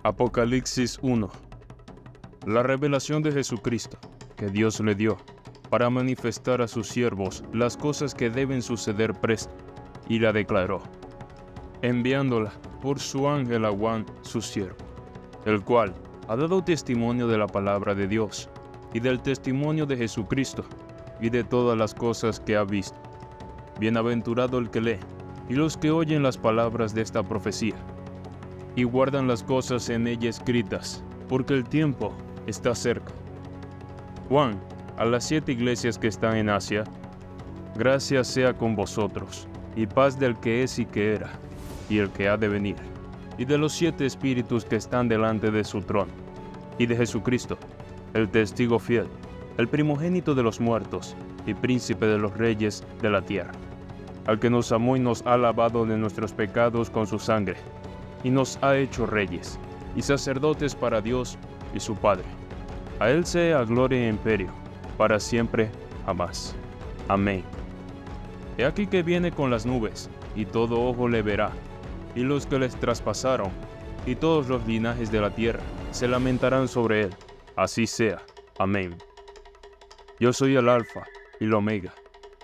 Apocalipsis 1. La revelación de Jesucristo, que Dios le dio, para manifestar a sus siervos las cosas que deben suceder presto, y la declaró, enviándola por su ángel a Juan, su siervo, el cual ha dado testimonio de la palabra de Dios, y del testimonio de Jesucristo, y de todas las cosas que ha visto. Bienaventurado el que lee, y los que oyen las palabras de esta profecía, y guardan las cosas en ella escritas, porque el tiempo está cerca. Juan, a las 7 iglesias que están en Asia, gracia sea con vosotros, y paz del que es y que era, y el que ha de venir, y de los 7 espíritus que están delante de su trono, y de Jesucristo, el testigo fiel, el primogénito de los muertos, y príncipe de los reyes de la tierra, al que nos amó y nos ha lavado de nuestros pecados con su sangre, y nos ha hecho reyes, y sacerdotes para Dios y su Padre. A Él sea gloria y imperio, para siempre, jamás. Amén. He aquí que viene con las nubes, y todo ojo le verá, y los que les traspasaron, y todos los linajes de la tierra, se lamentarán sobre Él. Así sea. Amén. Yo soy el Alfa y el Omega,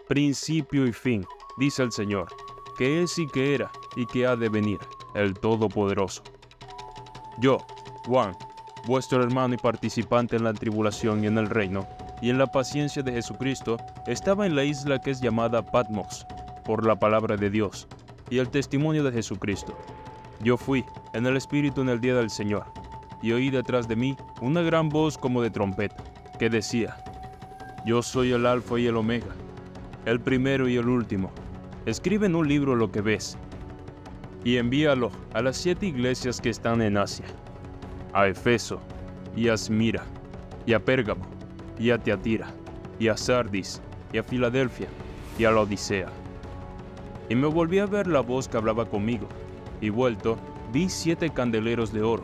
principio y fin, dice el Señor, que es y que era y que ha de venir, el Todopoderoso. Yo, Juan, vuestro hermano y participante en la tribulación y en el reino, y en la paciencia de Jesucristo, estaba en la isla que es llamada Patmos, por la palabra de Dios, y el testimonio de Jesucristo. Yo fui en el Espíritu en el día del Señor, y oí detrás de mí una gran voz como de trompeta, que decía, Yo soy el Alfa y el Omega, el primero y el último. Escribe en un libro lo que ves, y envíalo a las 7 iglesias que están en Asia, a Efeso, y a Esmira, y a Pérgamo, y a Tiatira, y a Sardis, y a Filadelfia, y a la Odisea. Y me volví a ver la voz que hablaba conmigo, y vuelto, vi 7 candeleros de oro,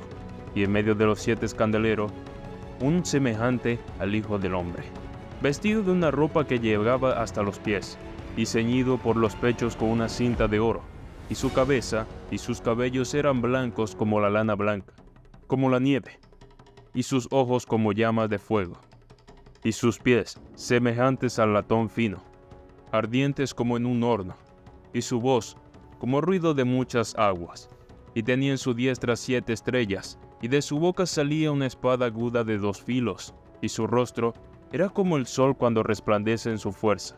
y en medio de los 7 candeleros, un semejante al Hijo del Hombre, vestido de una ropa que llegaba hasta los pies, y ceñido por los pechos con una cinta de oro, y su cabeza y sus cabellos eran blancos como la lana blanca, como la nieve, y sus ojos como llamas de fuego, y sus pies semejantes al latón fino, ardientes como en un horno, y su voz como ruido de muchas aguas, y tenía en su diestra 7 estrellas, y de su boca salía una espada aguda de 2 filos, y su rostro era como el sol cuando resplandece en su fuerza.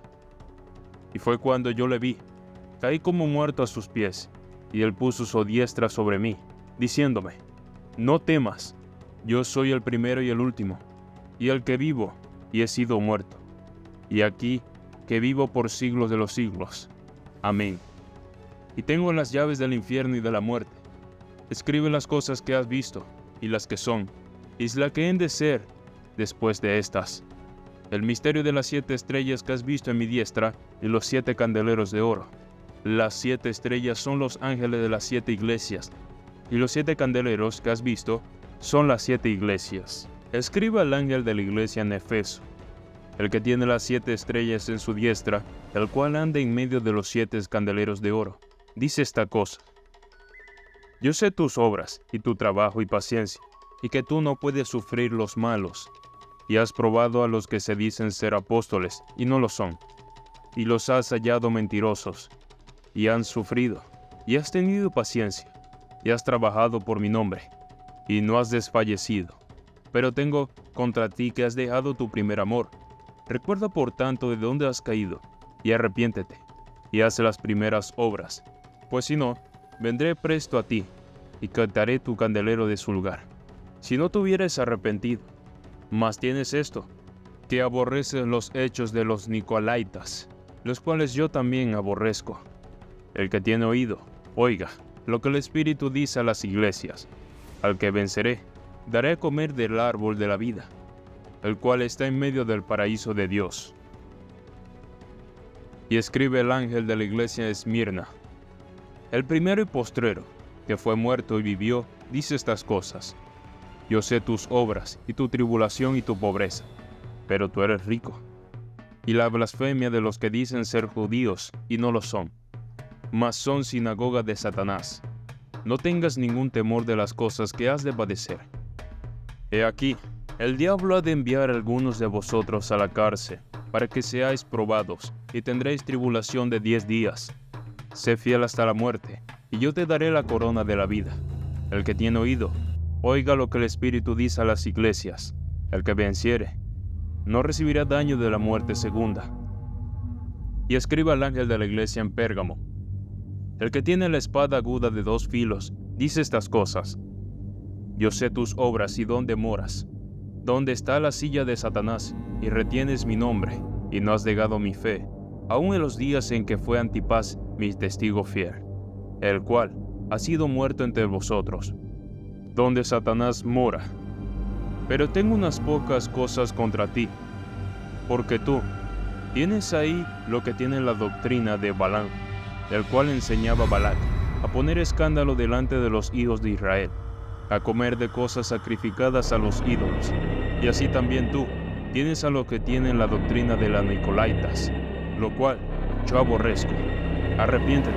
Y fue cuando yo le vi, caí como muerto a sus pies, y él puso su diestra sobre mí, diciéndome, No temas, yo soy el primero y el último, y el que vivo, y he sido muerto, y aquí que vivo por siglos de los siglos. Amén. Y tengo las llaves del infierno y de la muerte. Escribe las cosas que has visto, y las que son, y las que han de ser después de estas. El misterio de las 7 estrellas que has visto en mi diestra, y los 7 candeleros de oro. Las 7 estrellas son los ángeles de las 7 iglesias, y los 7 candeleros que has visto son las 7 iglesias. Escriba al ángel de la iglesia en Efeso, el que tiene las 7 estrellas en su diestra, el cual anda en medio de los 7 candeleros de oro. Dice esta cosa, Yo sé tus obras, y tu trabajo y paciencia, y que tú no puedes sufrir los malos, y has probado a los que se dicen ser apóstoles, y no lo son, y los has hallado mentirosos, y han sufrido, y has tenido paciencia, y has trabajado por mi nombre, y no has desfallecido. Pero tengo contra ti que has dejado tu primer amor. Recuerda por tanto de dónde has caído, y arrepiéntete, y haz las primeras obras, pues si no, vendré presto a ti, y quitaré tu candelero de su lugar, si no te hubieres arrepentido. Mas tienes esto, que aborreces los hechos de los Nicolaitas, los cuales yo también aborrezco. El que tiene oído, oiga lo que el Espíritu dice a las iglesias. Al que venceré, daré a comer del árbol de la vida, el cual está en medio del paraíso de Dios. Y escribe el ángel de la iglesia de Esmirna, el primero y postrero, que fue muerto y vivió, dice estas cosas. Yo sé tus obras, y tu tribulación y tu pobreza, pero tú eres rico. Y la blasfemia de los que dicen ser judíos, y no lo son, mas son sinagoga de Satanás. no tengas ningún temor de las cosas que has de padecer. He aquí, el diablo ha de enviar a algunos de vosotros a la cárcel, para que seáis probados, y tendréis tribulación de 10 días. Sé fiel hasta la muerte, y yo te daré la corona de la vida. El que tiene oído, oiga lo que el Espíritu dice a las iglesias. El que venciere, no recibirá daño de la muerte segunda. Y escriba al ángel de la iglesia en Pérgamo. El que tiene la espada aguda de 2 filos, dice estas cosas. Yo sé tus obras y dónde moras, dónde está la silla de Satanás, y retienes mi nombre, y no has negado mi fe, aun en los días en que fue Antipas mi testigo fiel, el cual ha sido muerto entre vosotros, donde Satanás mora. Pero tengo unas pocas cosas contra ti, porque tú tienes ahí lo que tiene la doctrina de Balaam, el cual enseñaba a Balac a poner escándalo delante de los hijos de Israel, a comer de cosas sacrificadas a los ídolos. Y así también tú tienes a lo que tienen la doctrina de las Nicolaitas, lo cual yo aborrezco. Arrepiéntete,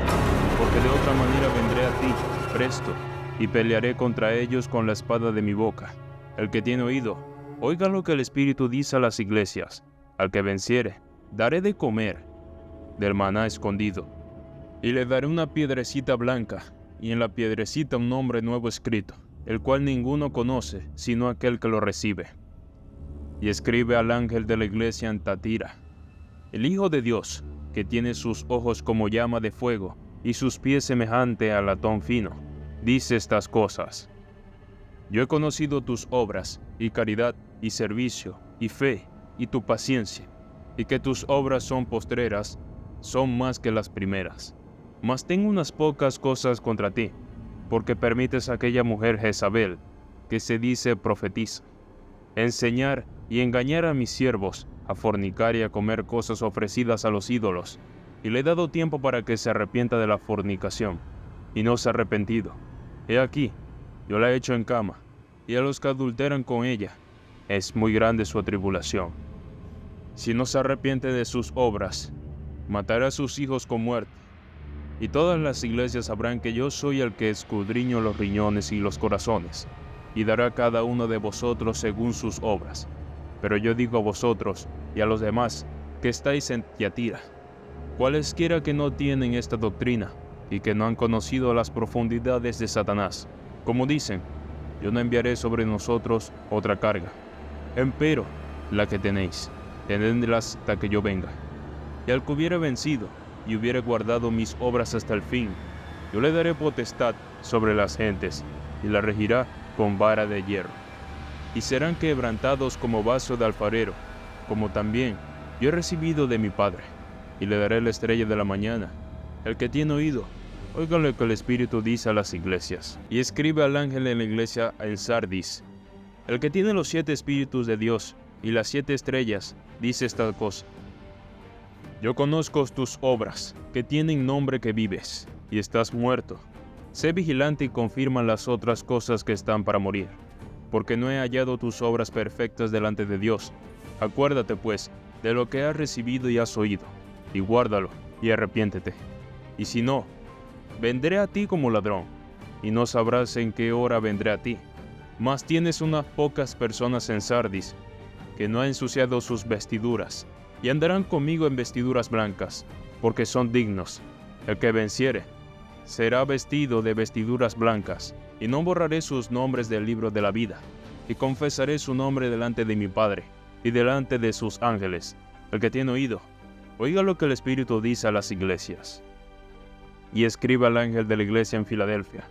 porque de otra manera vendré a ti, presto, y pelearé contra ellos con la espada de mi boca. El que tiene oído, oiga lo que el Espíritu dice a las iglesias. Al que venciere, daré de comer del maná escondido, y le daré una piedrecita blanca, y en la piedrecita un nombre nuevo escrito, el cual ninguno conoce, sino aquel que lo recibe. Y escribe al ángel de la iglesia en Tatira, el Hijo de Dios, que tiene sus ojos como llama de fuego, y sus pies semejante a latón fino, dice estas cosas. Yo he conocido tus obras, y caridad, y servicio, y fe, y tu paciencia, y que tus obras son postreras, son más que las primeras. Mas tengo unas pocas cosas contra ti, porque permites a aquella mujer Jezabel, que se dice profetiza, enseñar y engañar a mis siervos, a fornicar y a comer cosas ofrecidas a los ídolos, y le he dado tiempo para que se arrepienta de la fornicación, y no se ha arrepentido. He aquí, yo la he hecho en cama, y a los que adulteran con ella, es muy grande su tribulación. Si no se arrepiente de sus obras, matará a sus hijos con muerte. Y todas las iglesias sabrán que yo soy el que escudriño los riñones y los corazones, y dará a cada uno de vosotros según sus obras. Pero yo digo a vosotros y a los demás que estáis en Tiatira, cualesquiera que no tienen esta doctrina, y que no han conocido las profundidades de Satanás, como dicen, yo no enviaré sobre nosotros otra carga, empero la que tenéis, tenedla hasta que yo venga. Y al que hubiere vencido, y hubiere guardado mis obras hasta el fin, yo le daré potestad sobre las gentes, y la regirá con vara de hierro. Y serán quebrantados como vaso de alfarero, como también yo he recibido de mi Padre, y le daré la estrella de la mañana. El que tiene oído, oiga lo que el Espíritu dice a las iglesias. Y escribe al ángel en la iglesia en Sardis, el que tiene los 7 espíritus de Dios y las 7 estrellas, dice esta cosa. Yo conozco tus obras, que tienen nombre que vives, y estás muerto. Sé vigilante y confirma las otras cosas que están para morir, porque no he hallado tus obras perfectas delante de Dios. Acuérdate, pues, de lo que has recibido y has oído, y guárdalo, y arrepiéntete. Y si no, vendré a ti como ladrón, y no sabrás en qué hora vendré a ti. Mas tienes unas pocas personas en Sardis, que no han ensuciado sus vestiduras, y andarán conmigo en vestiduras blancas, porque son dignos. El que venciere, será vestido de vestiduras blancas, y no borraré sus nombres del libro de la vida, y confesaré su nombre delante de mi Padre, y delante de sus ángeles. El que tiene oído, oiga lo que el Espíritu dice a las iglesias. Y escriba al ángel de la iglesia en Filadelfia.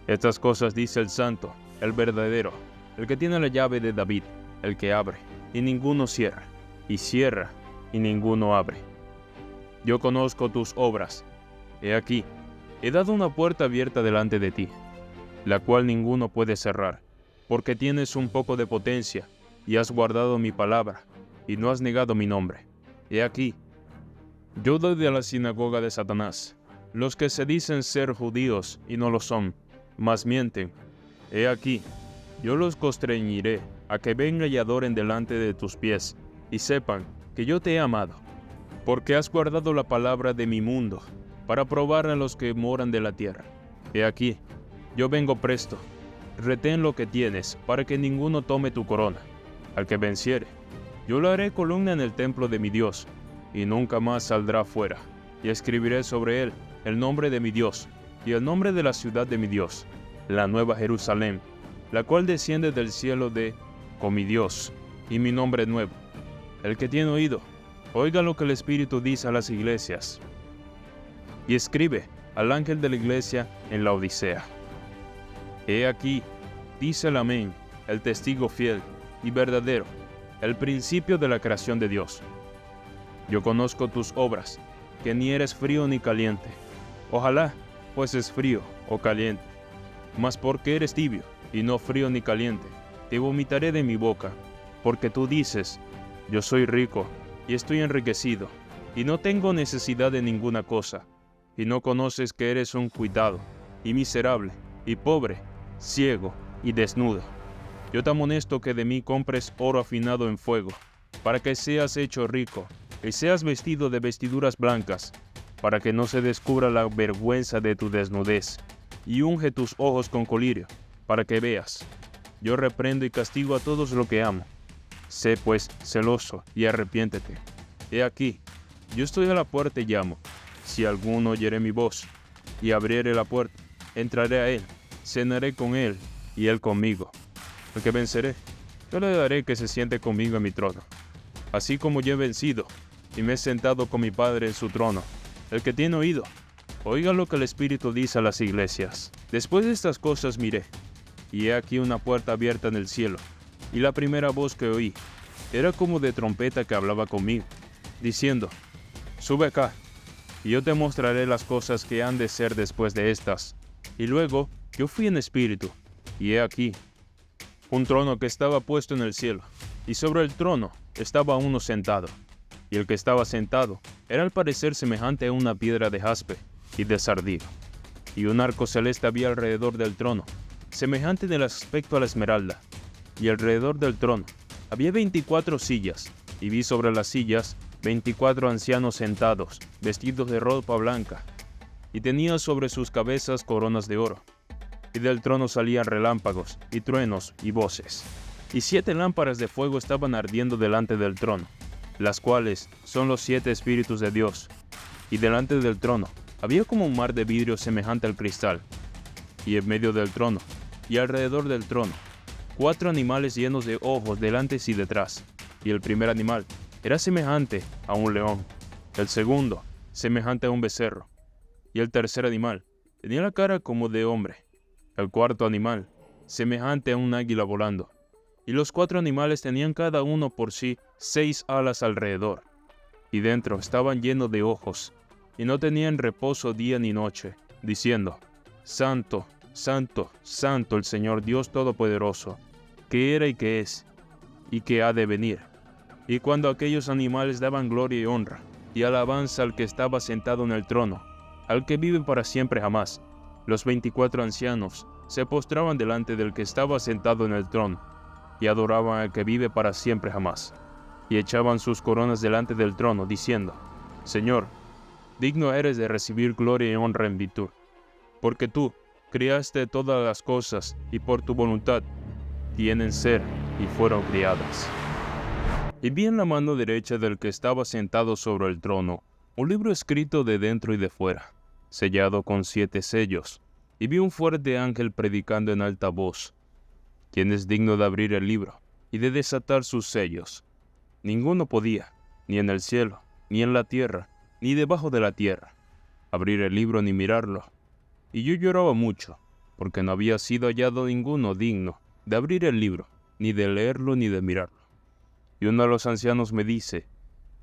Estas cosas dice el santo, el verdadero, el que tiene la llave de David, el que abre, y ninguno cierra, y cierra, y ninguno abre. Yo conozco tus obras. He aquí, he dado una puerta abierta delante de ti, la cual ninguno puede cerrar, porque tienes un poco de potencia, y has guardado mi palabra, y no has negado mi nombre. He aquí, yo doy de la sinagoga de Satanás, los que se dicen ser judíos y no lo son, mas mienten. He aquí, yo los constreñiré a que vengan y adoren delante de tus pies, y sepan que yo te he amado, porque has guardado la palabra de mi mundo, para probar a los que moran de la tierra. He aquí, yo vengo presto. Retén lo que tienes, para que ninguno tome tu corona. Al que venciere, yo lo haré columna en el templo de mi Dios, y nunca más saldrá fuera. Y escribiré sobre él el nombre de mi Dios, y el nombre de la ciudad de mi Dios, la nueva Jerusalén, la cual desciende del cielo con mi Dios, y mi nombre nuevo. El que tiene oído, oiga lo que el Espíritu dice a las iglesias. Y escribe al ángel de la iglesia en la Odisea. He aquí, dice el Amén, el testigo fiel y verdadero, el principio de la creación de Dios. Yo conozco tus obras, que ni eres frío ni caliente. Ojalá fueses frío o caliente. Mas porque eres tibio y no frío ni caliente, te vomitaré de mi boca. Porque tú dices, yo soy rico y estoy enriquecido, y no tengo necesidad de ninguna cosa, y no conoces que eres un cuitado, y miserable, y pobre, ciego y desnudo. Yo te amonesto que de mí compres oro afinado en fuego, para que seas hecho rico, y seas vestido de vestiduras blancas, para que no se descubra la vergüenza de tu desnudez, y unge tus ojos con colirio, para que veas. Yo reprendo y castigo a todos lo que amo. Sé pues celoso y arrepiéntete. He aquí, yo estoy a la puerta y llamo. Si alguno oyere mi voz y abriere la puerta, entraré a él, cenaré con él y él conmigo. El que venceré, yo le daré que se siente conmigo en mi trono, así como yo he vencido y me he sentado con mi Padre en su trono. El que tiene oído, oiga lo que el Espíritu dice a las iglesias. Después de estas cosas miré, y he aquí una puerta abierta en el cielo, y la primera voz que oí era como de trompeta que hablaba conmigo, diciendo, sube acá, y yo te mostraré las cosas que han de ser después de estas. Y luego yo fui en espíritu, y he aquí un trono que estaba puesto en el cielo, y sobre el trono estaba uno sentado, y el que estaba sentado era al parecer semejante a una piedra de jaspe y de sardino, y un arco celeste había alrededor del trono, semejante en el aspecto a la esmeralda, y alrededor del trono había 24 sillas, y vi sobre las sillas 24 ancianos sentados, vestidos de ropa blanca, y tenían sobre sus cabezas coronas de oro. Y del trono salían relámpagos, y truenos, y voces. Y 7 lámparas de fuego estaban ardiendo delante del trono, las cuales son los 7 espíritus de Dios. Y delante del trono había como un mar de vidrio semejante al cristal. Y en medio del trono, y alrededor del trono, 4 animales llenos de ojos delante y detrás. Y el primer animal era semejante a un león, el segundo semejante a un becerro, y el tercer animal tenía la cara como de hombre, el cuarto animal semejante a un águila volando, y los 4 animales tenían cada uno por sí 6 alas alrededor, y dentro estaban llenos de ojos, y no tenían reposo día ni noche, diciendo, Santo, Santo, Santo el Señor Dios Todopoderoso, que era y que es, y que ha de venir. Y cuando aquellos animales daban gloria y honra, y alabanza al que estaba sentado en el trono, al que vive para siempre jamás, los 24 ancianos se postraban delante del que estaba sentado en el trono, y adoraban al que vive para siempre jamás, y echaban sus coronas delante del trono, diciendo, Señor, digno eres de recibir gloria y honra en virtud, porque tú criaste todas las cosas, y por tu voluntad tienen ser y fueron criadas. Y vi en la mano derecha del que estaba sentado sobre el trono un libro escrito de dentro y de fuera, sellado con 7 sellos, y vi un fuerte ángel predicando en alta voz, ¿quién es digno de abrir el libro y de desatar sus sellos? Ninguno podía, ni en el cielo, ni en la tierra, ni debajo de la tierra, abrir el libro ni mirarlo. Y yo lloraba mucho, porque no había sido hallado ninguno digno de abrir el libro, ni de leerlo ni de mirarlo. Y uno de los ancianos me dice,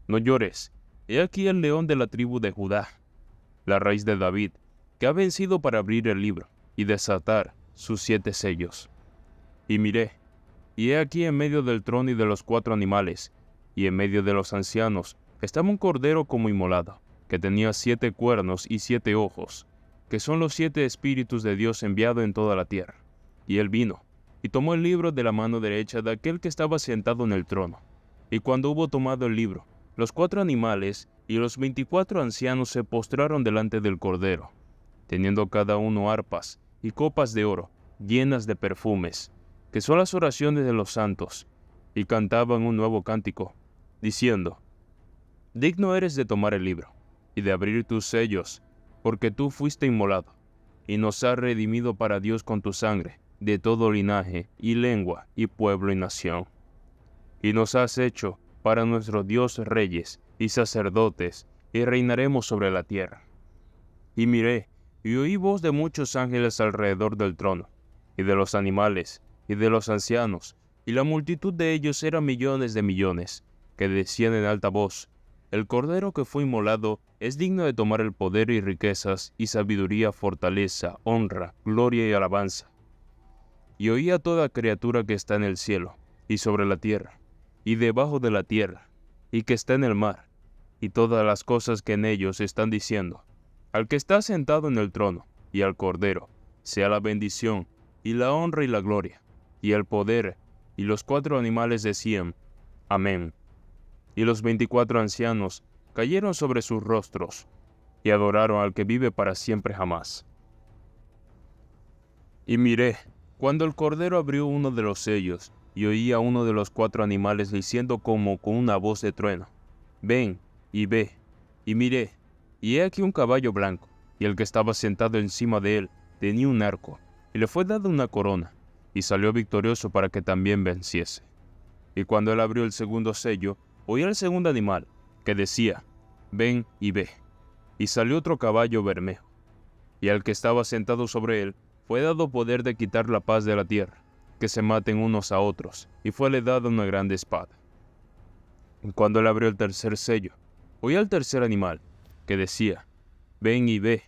no llores, he aquí el león de la tribu de Judá, la raíz de David, que ha vencido para abrir el libro y desatar sus 7 sellos. Y miré, y he aquí en medio del trono y de los 4 animales, y en medio de los ancianos, estaba un cordero como inmolado, que tenía 7 cuernos y 7 ojos, que son los 7 espíritus de Dios enviado en toda la tierra. Y él vino, y tomó el libro de la mano derecha de aquel que estaba sentado en el trono. Y cuando hubo tomado el libro, los 4 animales y los 24 ancianos se postraron delante del cordero, teniendo cada uno arpas y copas de oro llenas de perfumes, que son las oraciones de los santos, y cantaban un nuevo cántico, diciendo: Digno eres de tomar el libro, y de abrir tus sellos, porque tú fuiste inmolado, y nos has redimido para Dios con tu sangre, de todo linaje, y lengua, y pueblo y nación. Y nos has hecho para nuestro Dios reyes y sacerdotes, y reinaremos sobre la tierra. Y miré, y oí voz de muchos ángeles alrededor del trono, y de los animales, y de los ancianos, y la multitud de ellos era millones de millones, que decían en alta voz: El Cordero que fue inmolado es digno de tomar el poder y riquezas, y sabiduría, fortaleza, honra, gloria y alabanza. Y oí a toda criatura que está en el cielo, y sobre la tierra, y debajo de la tierra, y que está en el mar, y todas las cosas que en ellos están diciendo: Al que está sentado en el trono, y al Cordero, sea la bendición, y la honra y la gloria, y el poder. Y los 4 animales decían: Amén. Y los 24 ancianos cayeron sobre sus rostros, y adoraron al que vive para siempre jamás. Y miré, cuando el Cordero abrió uno de los sellos, y oí a uno de los 4 animales diciendo como con una voz de trueno: Ven y ve. Y miré, y he aquí un caballo blanco, y el que estaba sentado encima de él tenía un arco, y le fue dada una corona, y salió victorioso para que también venciese. Y cuando él abrió el segundo sello, oí al segundo animal, que decía: Ven y ve. Y salió otro caballo bermejo, y al que estaba sentado sobre él fue dado poder de quitar la paz de la tierra, que se maten unos a otros, y fuele dada una grande espada. Y cuando él abrió el tercer sello, oí al tercer animal, que decía: Ven y ve.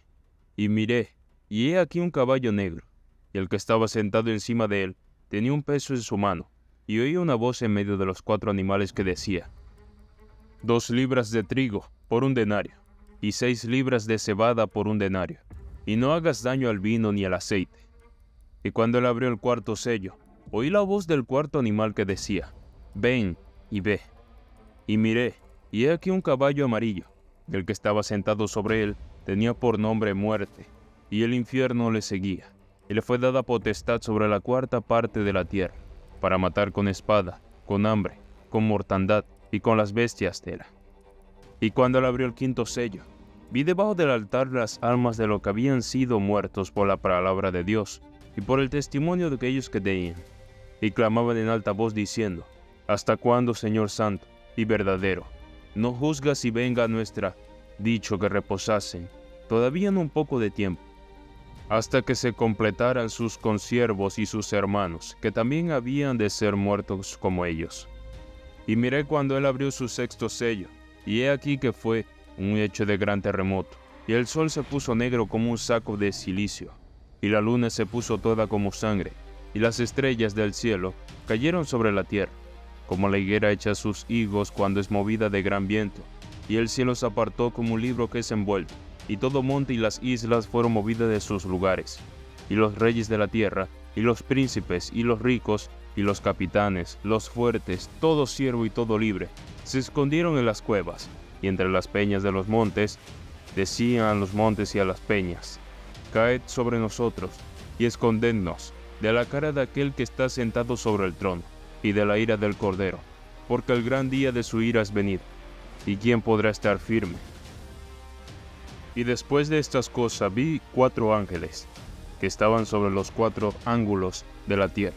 Y miré, y he aquí un caballo negro, y el que estaba sentado encima de él tenía un peso en su mano, y oí una voz en medio de los 4 animales que decía: 2 libras de trigo por 1 denario, y 6 libras de cebada por 1 denario, y no hagas daño al vino ni al aceite. Y cuando él abrió el cuarto sello, oí la voz del cuarto animal que decía: Ven y ve. Y miré, y he aquí un caballo amarillo, y el que estaba sentado sobre él tenía por nombre Muerte, y el infierno le seguía, y le fue dada potestad sobre la 4ª parte de la tierra, para matar con espada, con hambre, con mortandad y con las bestias de él. Y cuando él abrió el quinto sello, vi debajo del altar las almas de los que habían sido muertos por la palabra de Dios y por el testimonio de aquellos que tenían, y clamaban en alta voz diciendo: ¿Hasta cuándo, Señor Santo y verdadero, no juzgas y venga nuestra dicho que reposasen todavía en un poco de tiempo, hasta que se completaran sus consiervos y sus hermanos, que también habían de ser muertos como ellos? Y miré cuando él abrió su sexto sello, y he aquí que fue un hecho de gran terremoto, y el sol se puso negro como un saco de cilicio, y la luna se puso toda como sangre, y las estrellas del cielo cayeron sobre la tierra, como la higuera echa sus higos cuando es movida de gran viento, y el cielo se apartó como un libro que es envuelto, y todo monte y las islas fueron movidas de sus lugares, y los reyes de la tierra, y los príncipes, y los ricos, y los capitanes, los fuertes, todo siervo y todo libre, se escondieron en las cuevas, y entre las peñas de los montes, decían a los montes y a las peñas: Caed sobre nosotros, y escondednos de la cara de aquel que está sentado sobre el trono, y de la ira del Cordero, porque el gran día de su ira es venido, y ¿quién podrá estar firme? Y después de estas cosas vi 4 ángeles, que estaban sobre los 4 ángulos de la tierra,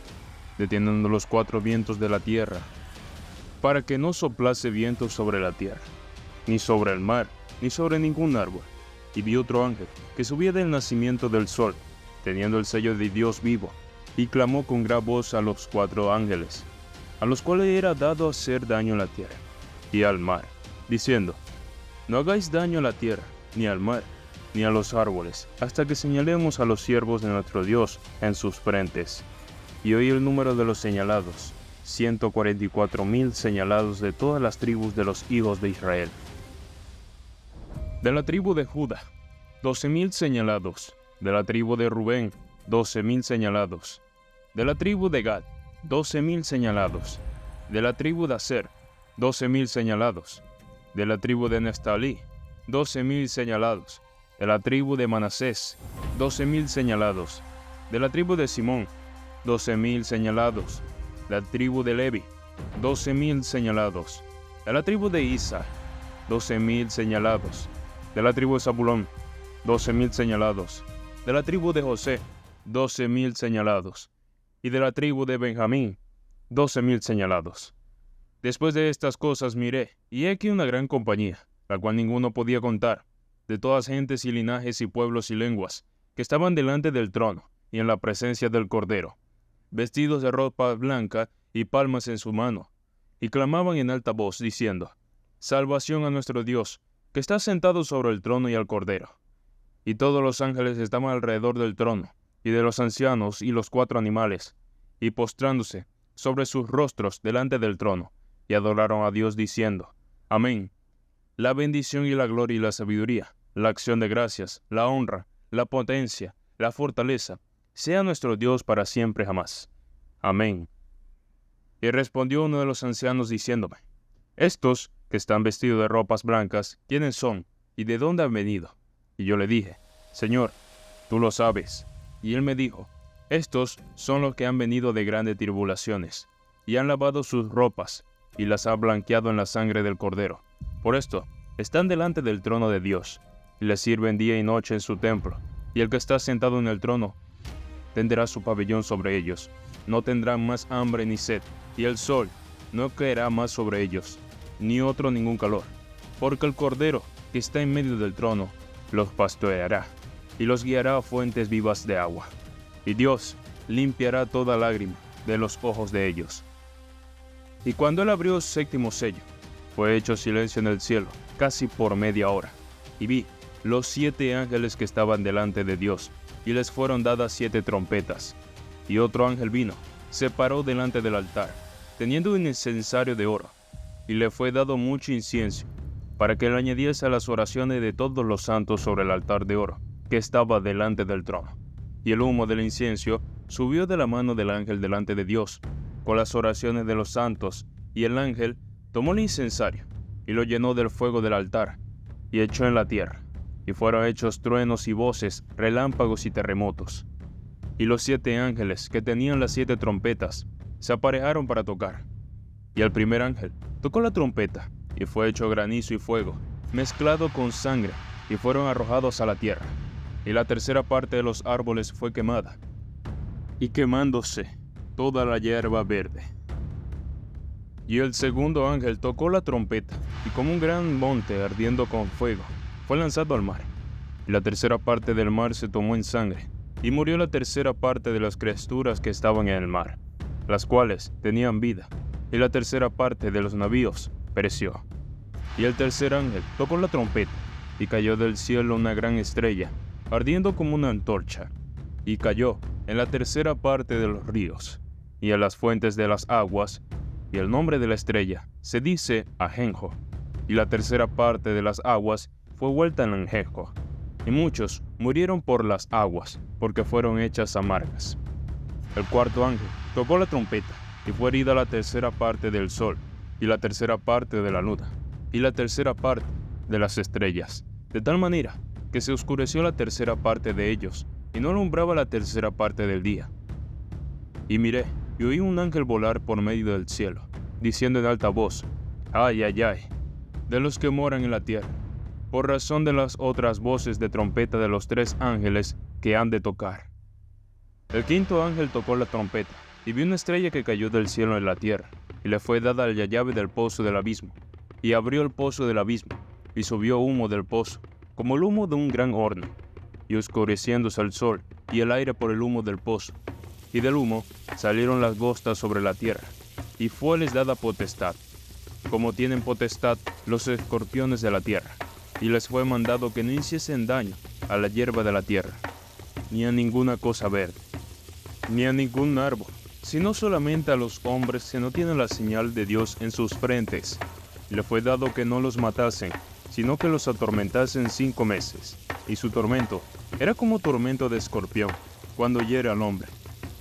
deteniendo los 4 vientos de la tierra, para que no soplase viento sobre la tierra, ni sobre el mar, ni sobre ningún árbol. Y vi otro ángel, que subía del nacimiento del sol, teniendo el sello de Dios vivo, y clamó con gran voz a los 4 ángeles, a los cuales era dado hacer daño a la tierra y al mar, diciendo: No hagáis daño a la tierra, ni al mar, ni a los árboles, hasta que señalemos a los siervos de nuestro Dios en sus frentes. Y oí el número de los señalados: 144,000 señalados de todas las tribus de los hijos de Israel. De la tribu de Judá, 12,000 señalados. De la tribu de Rubén, 12,000 señalados. De la tribu de Gad, 12,000 señalados. De la tribu de Aser, 12,000 señalados. De la tribu de Neftalí, 12,000 señalados. De la tribu de Manasés, 12,000 señalados. De la tribu de Simón, 12,000 señalados. De la tribu de Levi, 12,000 señalados. De la tribu de Isa, 12,000 señalados. De la tribu de Zabulón, 12,000 señalados. De la tribu de José, 12,000 señalados. Y de la tribu de Benjamín, 12,000 señalados. Después de estas cosas miré, y he aquí una gran compañía, la cual ninguno podía contar, de todas gentes y linajes y pueblos y lenguas, que estaban delante del trono y en la presencia del Cordero, vestidos de ropa blanca y palmas en su mano, y clamaban en alta voz, diciendo: Salvación a nuestro Dios, que está sentado sobre el trono y al Cordero. Y todos los ángeles estaban alrededor del trono, y de los ancianos y los 4 animales, y postrándose sobre sus rostros delante del trono, y adoraron a Dios diciendo: Amén. La bendición y la gloria y la sabiduría, la acción de gracias, la honra, la potencia, la fortaleza, sea nuestro Dios para siempre jamás. Amén. Y respondió uno de los ancianos diciéndome: Estos que están vestidos de ropas blancas, ¿quiénes son? ¿Y de dónde han venido? Y yo le dije: Señor, tú lo sabes. Y él me dijo: Estos son los que han venido de grandes tribulaciones, y han lavado sus ropas, y las ha blanqueado en la sangre del Cordero. Por esto, están delante del trono de Dios, y le sirven día y noche en su templo, y el que está sentado en el trono tenderá su pabellón sobre ellos. No tendrán más hambre ni sed, y el sol no caerá más sobre ellos, ni otro ningún calor, porque el Cordero que está en medio del trono los pastoreará, y los guiará a fuentes vivas de agua. Y Dios limpiará toda lágrima de los ojos de ellos. Y cuando él abrió el 7º sello, fue hecho silencio en el cielo, casi por media hora. Y vi los 7 ángeles que estaban delante de Dios, y les fueron dadas 7 trompetas. Y otro ángel vino, se paró delante del altar, teniendo un incensario de oro, y le fue dado mucho incienso, para que le añadiese a las oraciones de todos los santos sobre el altar de oro, que estaba delante del trono. Y el humo del incienso subió de la mano del ángel delante de Dios, con las oraciones de los santos, y el ángel tomó el incensario, y lo llenó del fuego del altar, y echó en la tierra, y fueron hechos truenos y voces, relámpagos y terremotos. Y los 7 ángeles que tenían las 7 trompetas se aparejaron para tocar. Y el primer ángel tocó la trompeta, y fue hecho granizo y fuego, mezclado con sangre, y fueron arrojados a la tierra. Y la tercera parte de los árboles fue quemada, y quemándose toda la hierba verde. Y el segundo ángel tocó la trompeta, y como un gran monte ardiendo con fuego, fue lanzado al mar. Y la tercera parte del mar se tomó en sangre, y murió la tercera parte de las criaturas que estaban en el mar, las cuales tenían vida, y la tercera parte de los navíos pereció. Y el tercer ángel tocó la trompeta, y cayó del cielo una gran estrella, ardiendo como una antorcha, y cayó en la tercera parte de los ríos, y en las fuentes de las aguas, y el nombre de la estrella se dice Ajenjo, y la tercera parte de las aguas fue vuelta en Ajenjo, y muchos murieron por las aguas, porque fueron hechas amargas. El cuarto ángel tocó la trompeta, y fue herida la tercera parte del sol, y la tercera parte de la luna, y la tercera parte de las estrellas, de tal manera que se oscureció la tercera parte de ellos, y no alumbraba la tercera parte del día. Y miré, y oí un ángel volar por medio del cielo, diciendo en alta voz: Ay, ay, ay, de los que moran en la tierra, por razón de las otras voces de trompeta de los 3 ángeles que han de tocar. El quinto ángel tocó la trompeta, y vi una estrella que cayó del cielo en la tierra, y le fue dada la llave del pozo del abismo, y abrió el pozo del abismo, y subió humo del pozo, como el humo de un gran horno, y oscureciéndose el sol y el aire por el humo del pozo. Y del humo salieron las gostas sobre la tierra, y fueles dada potestad, como tienen potestad los escorpiones de la tierra, y les fue mandado que no hiciesen daño a la hierba de la tierra, ni a ninguna cosa verde, ni a ningún árbol, sino solamente a los hombres que no tienen la señal de Dios en sus frentes. Y le fue dado que no los matasen, sino que los atormentasen 5 meses, y su tormento era como tormento de escorpión, cuando hiere al hombre.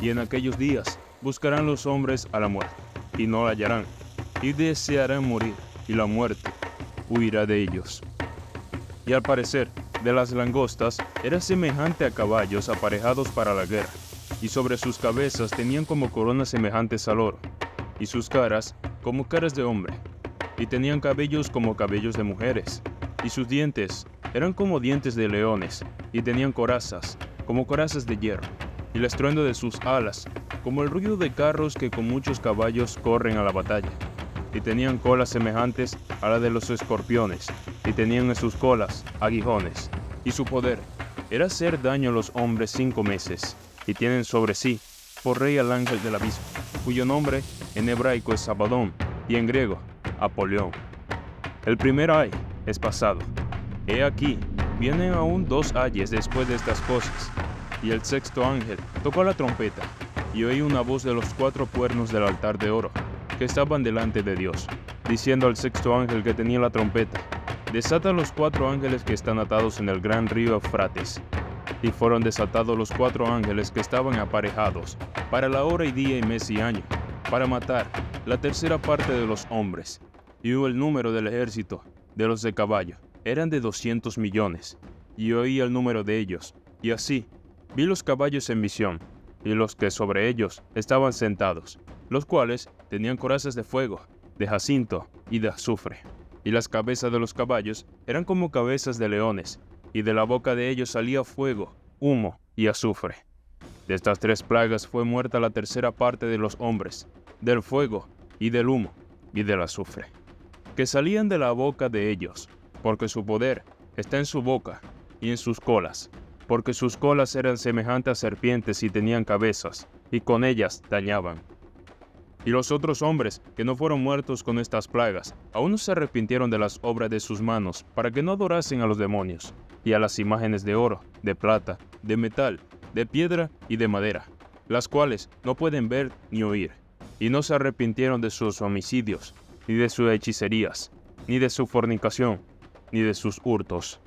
Y en aquellos días buscarán los hombres a la muerte, y no la hallarán, y desearán morir, y la muerte huirá de ellos. Y al parecer, de las langostas era semejante a caballos aparejados para la guerra, y sobre sus cabezas tenían como coronas semejantes al oro, y sus caras como caras de hombre, y tenían cabellos como cabellos de mujeres, y sus dientes eran como dientes de leones, y tenían corazas como corazas de hierro, y el estruendo de sus alas como el ruido de carros que con muchos caballos corren a la batalla. Y tenían colas semejantes a la de los escorpiones, y tenían en sus colas aguijones. Y su poder era hacer daño a los hombres 5 meses, y tienen sobre sí por rey al ángel del abismo, cuyo nombre en hebraico es Abadón, y en griego, Apolión. El primer ay es pasado. He aquí, vienen aún 2 ayes después de estas cosas. Y el sexto ángel tocó la trompeta, y oí una voz de los 4 cuernos del altar de oro, que estaban delante de Dios, diciendo al sexto ángel que tenía la trompeta: desata los 4 ángeles que están atados en el gran río Eufrates. Y fueron desatados los 4 ángeles que estaban aparejados, para la hora y día y mes y año, para matar la tercera parte de los hombres. Y el número del ejército de los de caballo eran de 200 millones, y oí el número de ellos, y así vi los caballos en visión, y los que sobre ellos estaban sentados, los cuales tenían corazas de fuego, de jacinto y de azufre. Y las cabezas de los caballos eran como cabezas de leones, y de la boca de ellos salía fuego, humo y azufre. De estas 3 plagas fue muerta la tercera parte de los hombres, del fuego y del humo y del azufre, que salían de la boca de ellos, porque su poder está en su boca y en sus colas, porque sus colas eran semejantes a serpientes y tenían cabezas, y con ellas dañaban. Y los otros hombres que no fueron muertos con estas plagas, aún no se arrepintieron de las obras de sus manos, para que no adorasen a los demonios, y a las imágenes de oro, de plata, de metal, de piedra y de madera, las cuales no pueden ver ni oír, y no se arrepintieron de sus homicidios, ni de sus hechicerías, ni de su fornicación, ni de sus hurtos.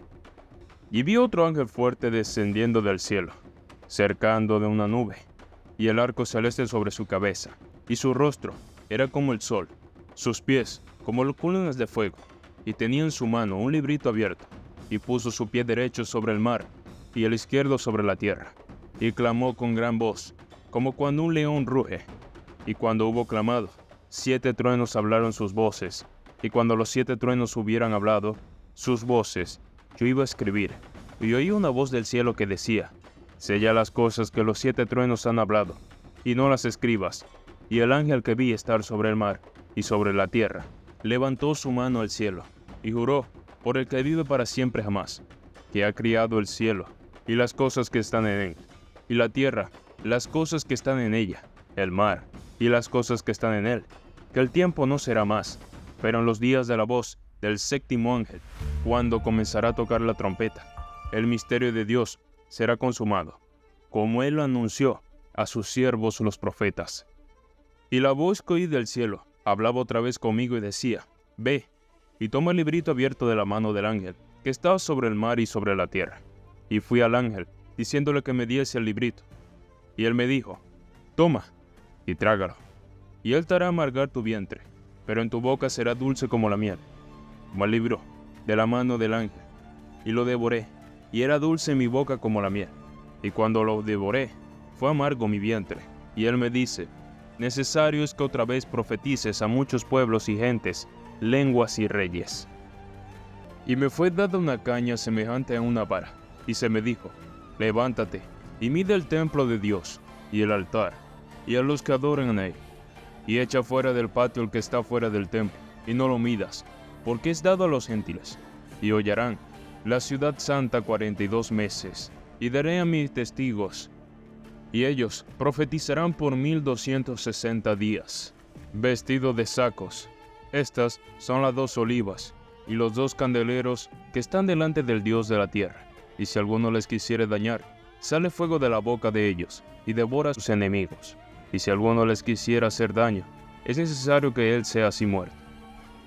Y vi otro ángel fuerte descendiendo del cielo, cercando de una nube, y el arco celeste sobre su cabeza, y su rostro era como el sol, sus pies como los columnas de fuego, y tenía en su mano un librito abierto, y puso su pie derecho sobre el mar, y el izquierdo sobre la tierra, y clamó con gran voz, como cuando un león ruge. Y cuando hubo clamado, 7 truenos hablaron sus voces, y cuando los 7 truenos hubieran hablado sus voces, yo iba a escribir, y oí una voz del cielo que decía: sella las cosas que los 7 truenos han hablado, y no las escribas. Y el ángel que vi estar sobre el mar y sobre la tierra, levantó su mano al cielo, y juró por el que vive para siempre jamás, que ha criado el cielo, y las cosas que están en él, y la tierra, las cosas que están en ella, el mar, y las cosas que están en él, que el tiempo no será más, pero en los días de la voz del séptimo ángel, cuando comenzará a tocar la trompeta, el misterio de Dios será consumado, como él lo anunció a sus siervos los profetas. Y la voz que oí del cielo hablaba otra vez conmigo y decía: ve, y toma el librito abierto de la mano del ángel, que estaba sobre el mar y sobre la tierra. Y fui al ángel, diciéndole que me diese el librito. Y él me dijo: toma, y trágalo, y él te hará amargar tu vientre, pero en tu boca será dulce como la miel. Tomé el libro de la mano del ángel, y lo devoré, y era dulce en mi boca como la miel. Y cuando lo devoré, fue amargo mi vientre. Y él me dice: necesario es que otra vez profetices a muchos pueblos y gentes, lenguas y reyes. Y me fue dada una caña semejante a una vara, y se me dijo: levántate, y mide el templo de Dios, y el altar, y a los que adoran en él, y echa fuera del patio el que está fuera del templo, y no lo midas, porque es dado a los gentiles. Y hollarán la ciudad santa 42 meses, y daré a mis testigos, y ellos profetizarán por 1260 días, vestidos de sacos. Estas son las 2 olivas, y los 2 candeleros que están delante del Dios de la tierra. Y si alguno les quisiere dañar, sale fuego de la boca de ellos, y devora a sus enemigos. Y si alguno les quisiera hacer daño, es necesario que él sea así muerto.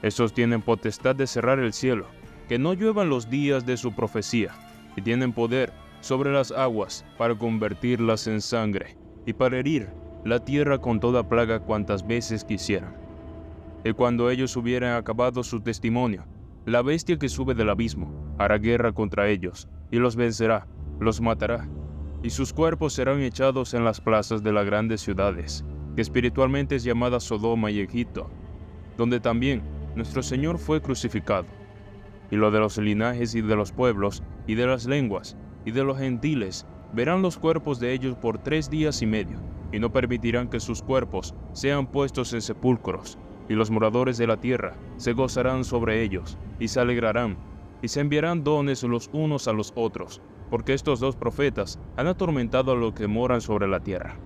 Estos tienen potestad de cerrar el cielo, que no lluevan los días de su profecía, y tienen poder sobre las aguas para convertirlas en sangre, y para herir la tierra con toda plaga cuantas veces quisieran. Y cuando ellos hubieran acabado su testimonio, la bestia que sube del abismo hará guerra contra ellos, y los vencerá, los matará, y sus cuerpos serán echados en las plazas de las grandes ciudades, que espiritualmente es llamada Sodoma y Egipto, donde también nuestro Señor fue crucificado. Y lo de los linajes y de los pueblos, y de las lenguas, y de los gentiles, verán los cuerpos de ellos por 3 días y medio, y no permitirán que sus cuerpos sean puestos en sepulcros, y los moradores de la tierra se gozarán sobre ellos, y se alegrarán, y se enviarán dones los unos a los otros, porque estos 2 profetas han atormentado a los que moran sobre la tierra.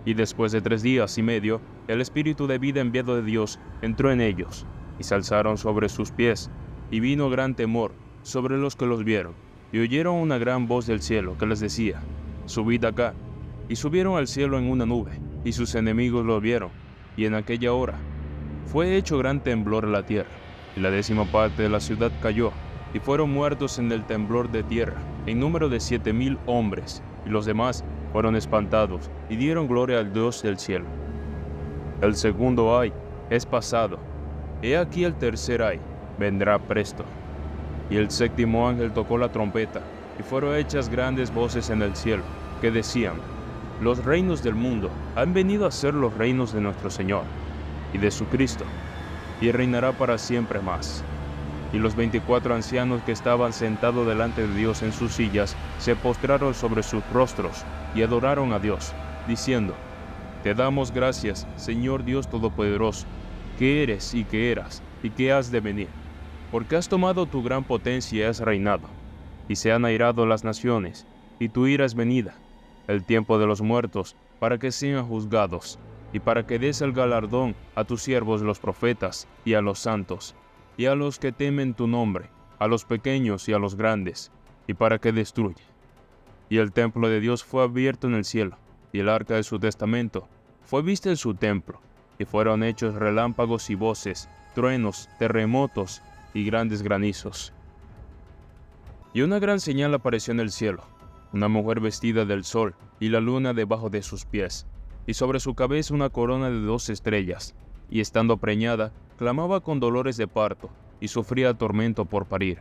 Y después de 3 días y medio, el espíritu de vida enviado de Dios entró en ellos, y se alzaron sobre sus pies, y vino gran temor sobre los que los vieron, y oyeron una gran voz del cielo que les decía: subid acá. Y subieron al cielo en una nube, y sus enemigos los vieron, y en aquella hora fue hecho gran temblor en la tierra, y la 10ª parte de la ciudad cayó, y fueron muertos en el temblor de tierra, en número de 7,000 hombres, y los demás fueron espantados, y dieron gloria al Dios del cielo. El segundo ay es pasado, he aquí el tercer ay vendrá presto. Y el 7º ángel tocó la trompeta, y fueron hechas grandes voces en el cielo, que decían: los reinos del mundo han venido a ser los reinos de nuestro Señor y de su Cristo, y reinará para siempre más. Y los 24 ancianos que estaban sentados delante de Dios en sus sillas se postraron sobre sus rostros y adoraron a Dios, diciendo: te damos gracias, Señor Dios Todopoderoso, que eres y que eras y que has de venir, porque has tomado tu gran potencia y has reinado, y se han airado las naciones, y tu ira es venida, el tiempo de los muertos, para que sean juzgados, y para que des el galardón a tus siervos los profetas, y a los santos, y a los que temen tu nombre, a los pequeños y a los grandes, y para que destruya. Y el templo de Dios fue abierto en el cielo, y el arca de su testamento fue vista en su templo, y fueron hechos relámpagos y voces, truenos, terremotos y grandes granizos. Y una gran señal apareció en el cielo, una mujer vestida del sol y la luna debajo de sus pies, y sobre su cabeza una corona de 2 estrellas, y estando preñada, clamaba con dolores de parto, y sufría tormento por parir.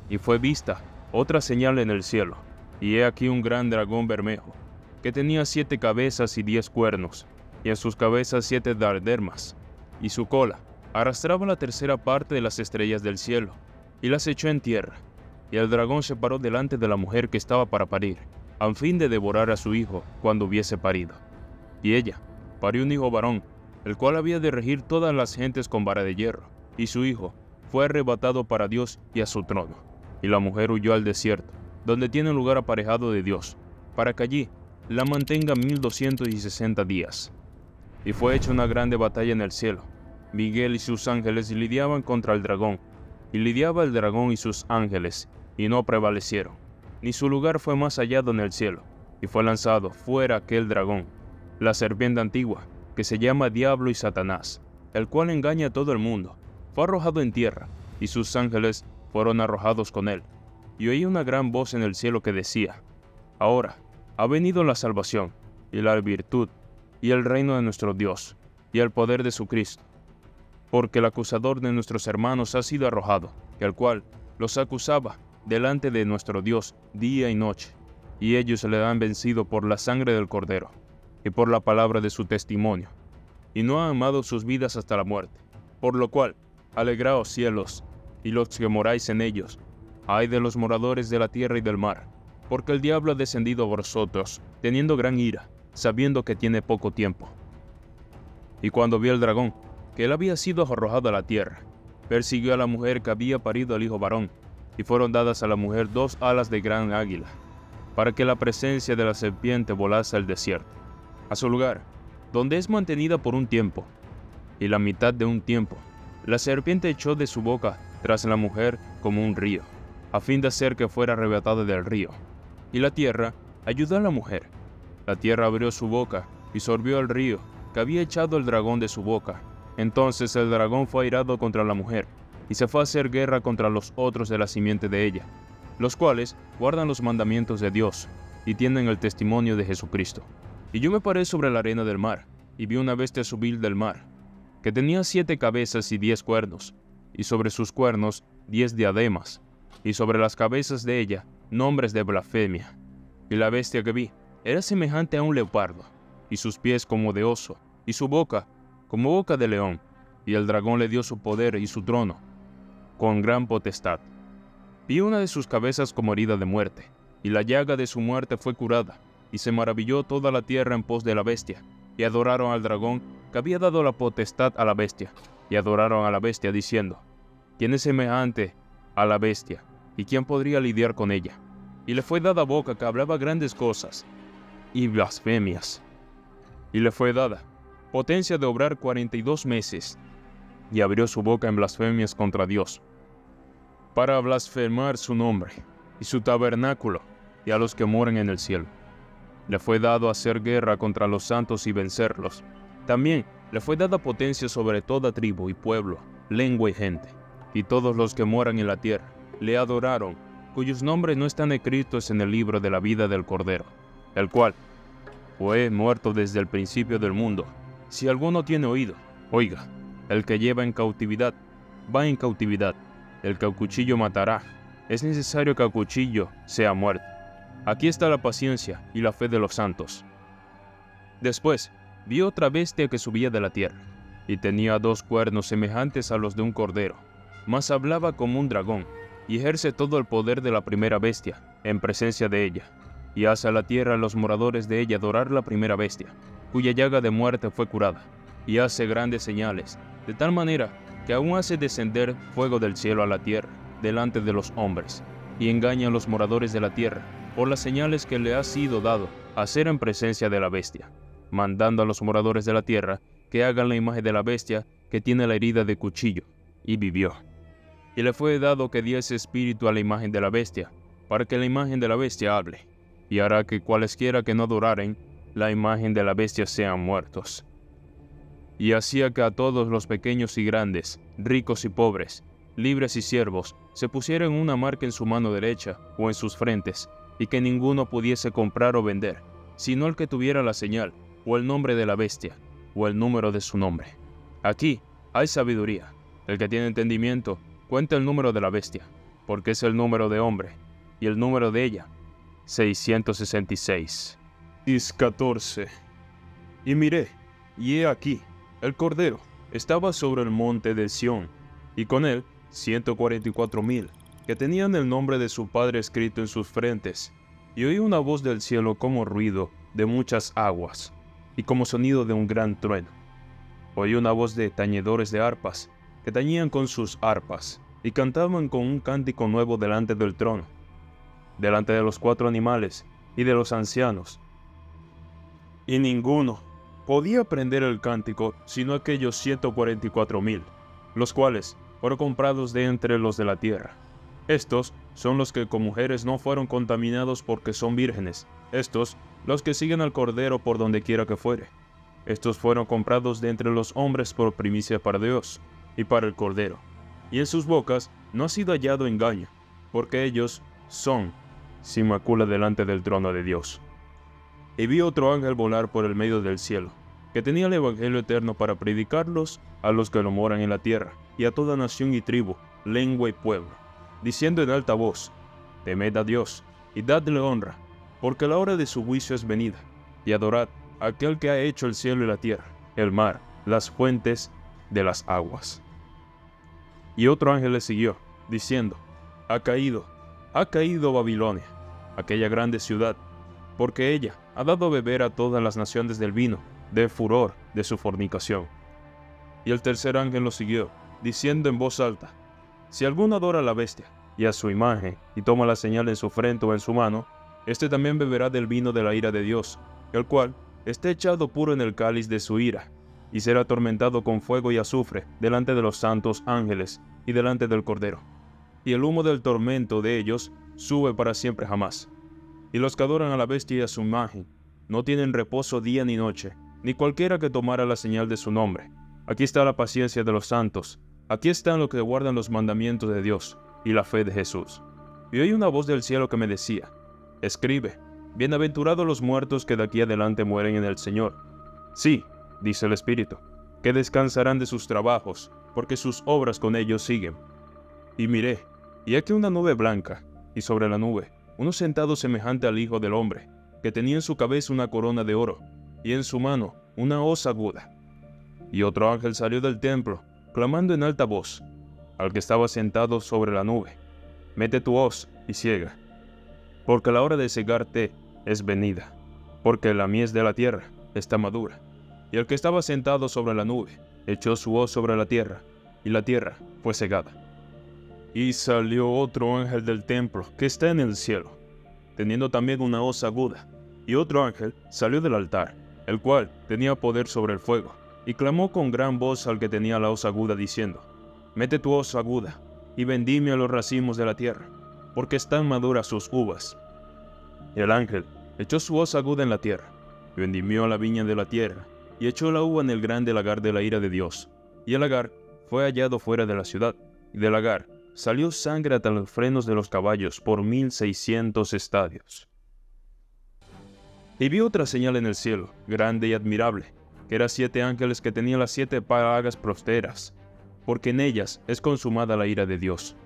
Y fue vista otra señal en el cielo, y he aquí un gran dragón bermejo, que tenía 7 cabezas y 10 cuernos, y en sus cabezas 7 diademas, y su cola arrastraba la 3ª parte de las estrellas del cielo, y las echó en tierra. Y el dragón se paró delante de la mujer que estaba para parir, a fin de devorar a su hijo cuando hubiese parido. Y ella parió un hijo varón, el cual había de regir todas las gentes con vara de hierro, y su hijo fue arrebatado para Dios y a su trono. Y la mujer huyó al desierto, donde tiene lugar aparejado de Dios, para que allí la mantenga 1260 días. Y fue hecha una grande batalla en el cielo. Miguel y sus ángeles lidiaban contra el dragón, y lidiaba el dragón y sus ángeles, y no prevalecieron, ni su lugar fue más hallado en el cielo, y fue lanzado fuera aquel dragón, la serpiente antigua, que se llama Diablo y Satanás, el cual engaña a todo el mundo. Fue arrojado en tierra, y sus ángeles fueron arrojados con él. Y oí una gran voz en el cielo que decía: ahora ha venido la salvación, y la virtud, y el reino de nuestro Dios, y el poder de su Cristo. Porque el acusador de nuestros hermanos ha sido arrojado, el cual los acusaba delante de nuestro Dios día y noche, y ellos le han vencido por la sangre del Cordero, y por la palabra de su testimonio, y no han amado sus vidas hasta la muerte. Por lo cual, alegraos cielos, y los que moráis en ellos, ay de los moradores de la tierra y del mar, porque el diablo ha descendido a vosotros, teniendo gran ira, sabiendo que tiene poco tiempo. Y cuando vio el dragón, que él había sido arrojado a la tierra, persiguió a la mujer que había parido al hijo varón, y fueron dadas a la mujer 2 alas de gran águila, para que la presencia de la serpiente volase al desierto, a su lugar, donde es mantenida por un tiempo. Y la mitad de un tiempo, la serpiente echó de su boca tras la mujer como un río, a fin de hacer que fuera arrebatada del río. Y la tierra ayudó a la mujer. La tierra abrió su boca y sorbió el río, que había echado el dragón de su boca. Entonces el dragón fue airado contra la mujer, y se fue a hacer guerra contra los otros de la simiente de ella, los cuales guardan los mandamientos de Dios, y tienen el testimonio de Jesucristo. Y yo me paré sobre la arena del mar, y vi una bestia subir del mar, que tenía 7 cabezas y 10 cuernos, y sobre sus cuernos 10 diademas, y sobre las cabezas de ella nombres de blasfemia. Y la bestia que vi era semejante a un leopardo, y sus pies como de oso, y su boca como boca de león. Y el dragón le dio su poder y su trono, con gran potestad. Vi una de sus cabezas como herida de muerte, y la llaga de su muerte fue curada, y se maravilló toda la tierra en pos de la bestia, y adoraron al dragón que había dado la potestad a la bestia, y adoraron a la bestia diciendo: ¿Quién es semejante a la bestia? ¿Y quién podría lidiar con ella? Y le fue dada boca que hablaba grandes cosas y blasfemias. Y le fue dada potencia de obrar 42 meses, y abrió su boca en blasfemias contra Dios, para blasfemar su nombre, y su tabernáculo, y a los que moran en el cielo. Le fue dado hacer guerra contra los santos y vencerlos. También le fue dada potencia sobre toda tribu y pueblo, lengua y gente. Y todos los que moran en la tierra le adoraron, cuyos nombres no están escritos en el libro de la vida del Cordero, el cual fue muerto desde el principio del mundo. Si alguno tiene oído, oiga. El que lleva en cautividad, va en cautividad. El que a cuchillo matará, es necesario que a cuchillo sea muerto. Aquí está la paciencia y la fe de los santos. Después, vi otra bestia que subía de la tierra, y tenía 2 cuernos semejantes a los de un cordero, mas hablaba como un dragón, y ejerce todo el poder de la primera bestia, en presencia de ella, y hace a la tierra a los moradores de ella adorar la primera bestia, cuya llaga de muerte fue curada, y hace grandes señales, de tal manera que aún hace descender fuego del cielo a la tierra, delante de los hombres, y engaña a los moradores de la tierra, por las señales que le ha sido dado hacer en presencia de la bestia, mandando a los moradores de la tierra que hagan la imagen de la bestia que tiene la herida de cuchillo, y vivió. Y le fue dado que diese espíritu a la imagen de la bestia, para que la imagen de la bestia hable, y hará que cualesquiera que no adoraren la imagen de la bestia sean muertos. Y hacía que a todos los pequeños y grandes, ricos y pobres, libres y siervos, se pusieran una marca en su mano derecha o en sus frentes, y que ninguno pudiese comprar o vender, sino el que tuviera la señal, o el nombre de la bestia, o el número de su nombre. Aquí hay sabiduría. El que tiene entendimiento, cuenta el número de la bestia, porque es el número de hombre, y el número de ella, 666. Is 14. Y miré, y he aquí, el Cordero estaba sobre el monte de Sión, y con él 144,000, que tenían el nombre de su Padre escrito en sus frentes. Y oí una voz del cielo como ruido de muchas aguas, y como sonido de un gran trueno. Oí una voz de tañedores de arpas, que tañían con sus arpas, y cantaban con un cántico nuevo delante del trono, delante de los 4 animales y de los ancianos. Y ninguno podía aprender el cántico sino aquellos 144,000, los cuales fueron comprados de entre los de la tierra. Estos son los que con mujeres no fueron contaminados porque son vírgenes. Estos, los que siguen al Cordero por donde quiera que fuere. Estos fueron comprados de entre los hombres por primicia para Dios y para el Cordero. Y en sus bocas no ha sido hallado engaño, porque ellos son sin macula delante del trono de Dios. Y vi otro ángel volar por el medio del cielo, que tenía el evangelio eterno para predicarlos a los que lo moran en la tierra, y a toda nación y tribu, lengua y pueblo, diciendo en alta voz: Temed a Dios, y dadle honra, porque la hora de su juicio es venida, y adorad a aquel que ha hecho el cielo y la tierra, el mar, las fuentes de las aguas. Y otro ángel le siguió, diciendo: Ha caído Babilonia, aquella grande ciudad, porque ella ha dado a beber a todas las naciones del vino, del furor de su fornicación. Y el tercer ángel lo siguió, diciendo en voz alta: Si alguno adora a la bestia, y a su imagen, y toma la señal en su frente o en su mano, éste también beberá del vino de la ira de Dios, el cual está echado puro en el cáliz de su ira, y será atormentado con fuego y azufre delante de los santos ángeles y delante del Cordero. Y el humo del tormento de ellos sube para siempre jamás. Y los que adoran a la bestia y a su imagen no tienen reposo día ni noche, ni cualquiera que tomara la señal de su nombre. Aquí está la paciencia de los santos. Aquí están los que guardan los mandamientos de Dios y la fe de Jesús. Y oí una voz del cielo que me decía: Escribe, bienaventurados los muertos que de aquí adelante mueren en el Señor. Sí, dice el Espíritu, que descansarán de sus trabajos, porque sus obras con ellos siguen. Y miré, y aquí una nube blanca, y sobre la nube uno sentado semejante al Hijo del Hombre, que tenía en su cabeza una corona de oro, y en su mano una hoz aguda. Y otro ángel salió del templo, clamando en alta voz, al que estaba sentado sobre la nube: mete tu hoz y ciega, porque la hora de cegarte es venida, porque la mies de la tierra está madura. Y el que estaba sentado sobre la nube echó su hoz sobre la tierra, y la tierra fue cegada. Y salió otro ángel del templo que está en el cielo, teniendo también una hoz aguda. Y otro ángel salió del altar, el cual tenía poder sobre el fuego, y clamó con gran voz al que tenía la hoz aguda, diciendo: mete tu hoz aguda, y vendime a los racimos de la tierra, porque están maduras sus uvas. Y el ángel echó su hoz aguda en la tierra, y vendimió la viña de la tierra, y echó la uva en el grande lagar de la ira de Dios. Y el lagar fue hallado fuera de la ciudad, y del lagar salió sangre hasta los frenos de los caballos por 1600 estadios. Y vi otra señal en el cielo, grande y admirable, que eran 7 ángeles que tenían las 7 plagas posteras, porque en ellas es consumada la ira de Dios.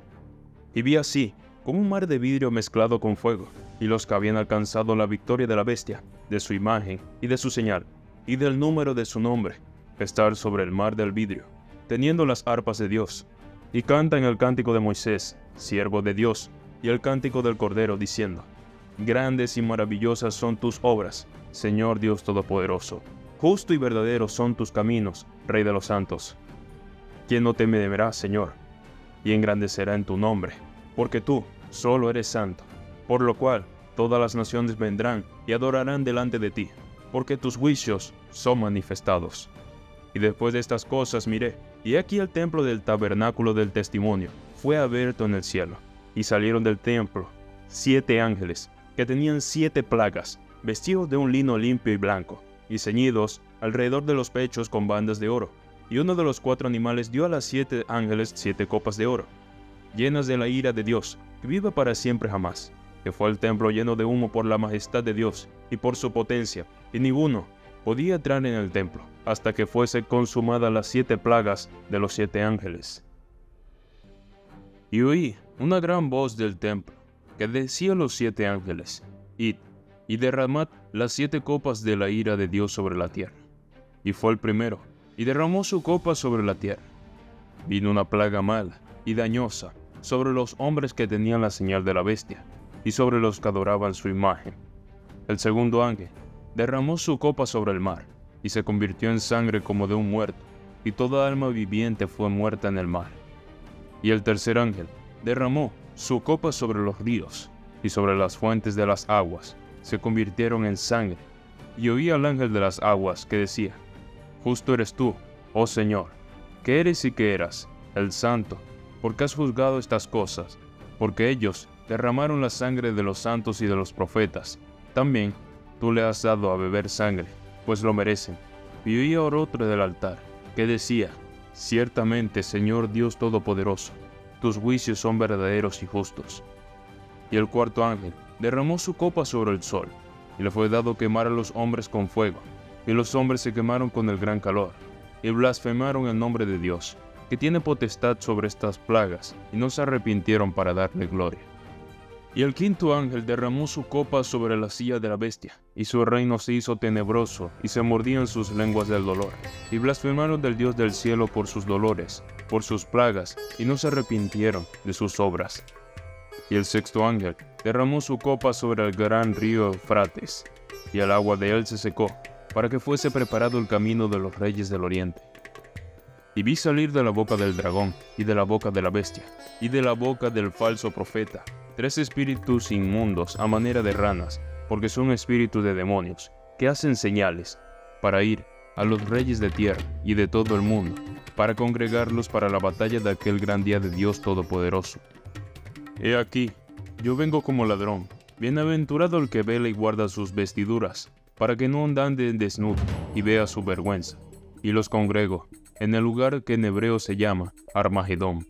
Y vi así, como un mar de vidrio mezclado con fuego, y los que habían alcanzado la victoria de la bestia, de su imagen y de su señal, y del número de su nombre, estar sobre el mar del vidrio, teniendo las arpas de Dios, y cantan el cántico de Moisés, siervo de Dios, y el cántico del Cordero, diciendo: grandes y maravillosas son tus obras, Señor Dios Todopoderoso. Justo y verdadero son tus caminos, Rey de los santos. ¿Quién no temerá, Señor? Y engrandecerá en tu nombre, porque tú solo eres santo, por lo cual todas las naciones vendrán y adorarán delante de ti, porque tus juicios son manifestados. Y después de estas cosas miré, y aquí el templo del tabernáculo del testimonio fue abierto en el cielo, y salieron del templo 7 ángeles, que tenían 7 plagas, vestidos de un lino limpio y blanco, y ceñidos alrededor de los pechos con bandas de oro. Y uno de los 4 animales dio a las 7 ángeles 7 copas de oro, llenas de la ira de Dios, que vive para siempre jamás, que fue el templo lleno de humo por la majestad de Dios y por su potencia, y ninguno podía entrar en el templo, hasta que fuese consumada las 7 plagas de los 7 ángeles. Y oí una gran voz del templo, que decía a los 7 ángeles: id, y derramad las 7 copas de la ira de Dios sobre la tierra. Y fue el primero, y derramó su copa sobre la tierra. Vino una plaga mala y dañosa sobre los hombres que tenían la señal de la bestia, y sobre los que adoraban su imagen. El segundo ángel derramó su copa sobre el mar, y se convirtió en sangre como de un muerto, y toda alma viviente fue muerta en el mar. Y el tercer ángel derramó su copa sobre los ríos, y sobre las fuentes de las aguas se convirtieron en sangre. Y oí al ángel de las aguas que decía: justo eres tú, oh Señor, que eres y que eras, el Santo, porque has juzgado estas cosas, porque ellos derramaron la sangre de los santos y de los profetas. También tú le has dado a beber sangre, pues lo merecen. Y oí a otro del altar, que decía: ciertamente, Señor Dios Todopoderoso, tus juicios son verdaderos y justos. Y el cuarto ángel derramó su copa sobre el sol, y le fue dado quemar a los hombres con fuego, y los hombres se quemaron con el gran calor, y blasfemaron el nombre de Dios, que tiene potestad sobre estas plagas, y no se arrepintieron para darle gloria. Y el quinto ángel derramó su copa sobre la silla de la bestia, y su reino se hizo tenebroso, y se mordían sus lenguas del dolor, y blasfemaron del Dios del cielo por sus dolores, por sus plagas, y no se arrepintieron de sus obras. Y el sexto ángel derramó su copa sobre el gran río Eufrates, y el agua de él se secó, para que fuese preparado el camino de los reyes del oriente. Y vi salir de la boca del dragón, y de la boca de la bestia, y de la boca del falso profeta, 3 espíritus inmundos a manera de ranas, porque son espíritus de demonios, que hacen señales, para ir a los reyes de tierra y de todo el mundo, para congregarlos para la batalla de aquel gran día de Dios Todopoderoso. He aquí, yo vengo como ladrón. Bienaventurado el que vela y guarda sus vestiduras, para que no ande desnudo y vea su vergüenza. Y los congrego en el lugar que en hebreo se llama Armagedón.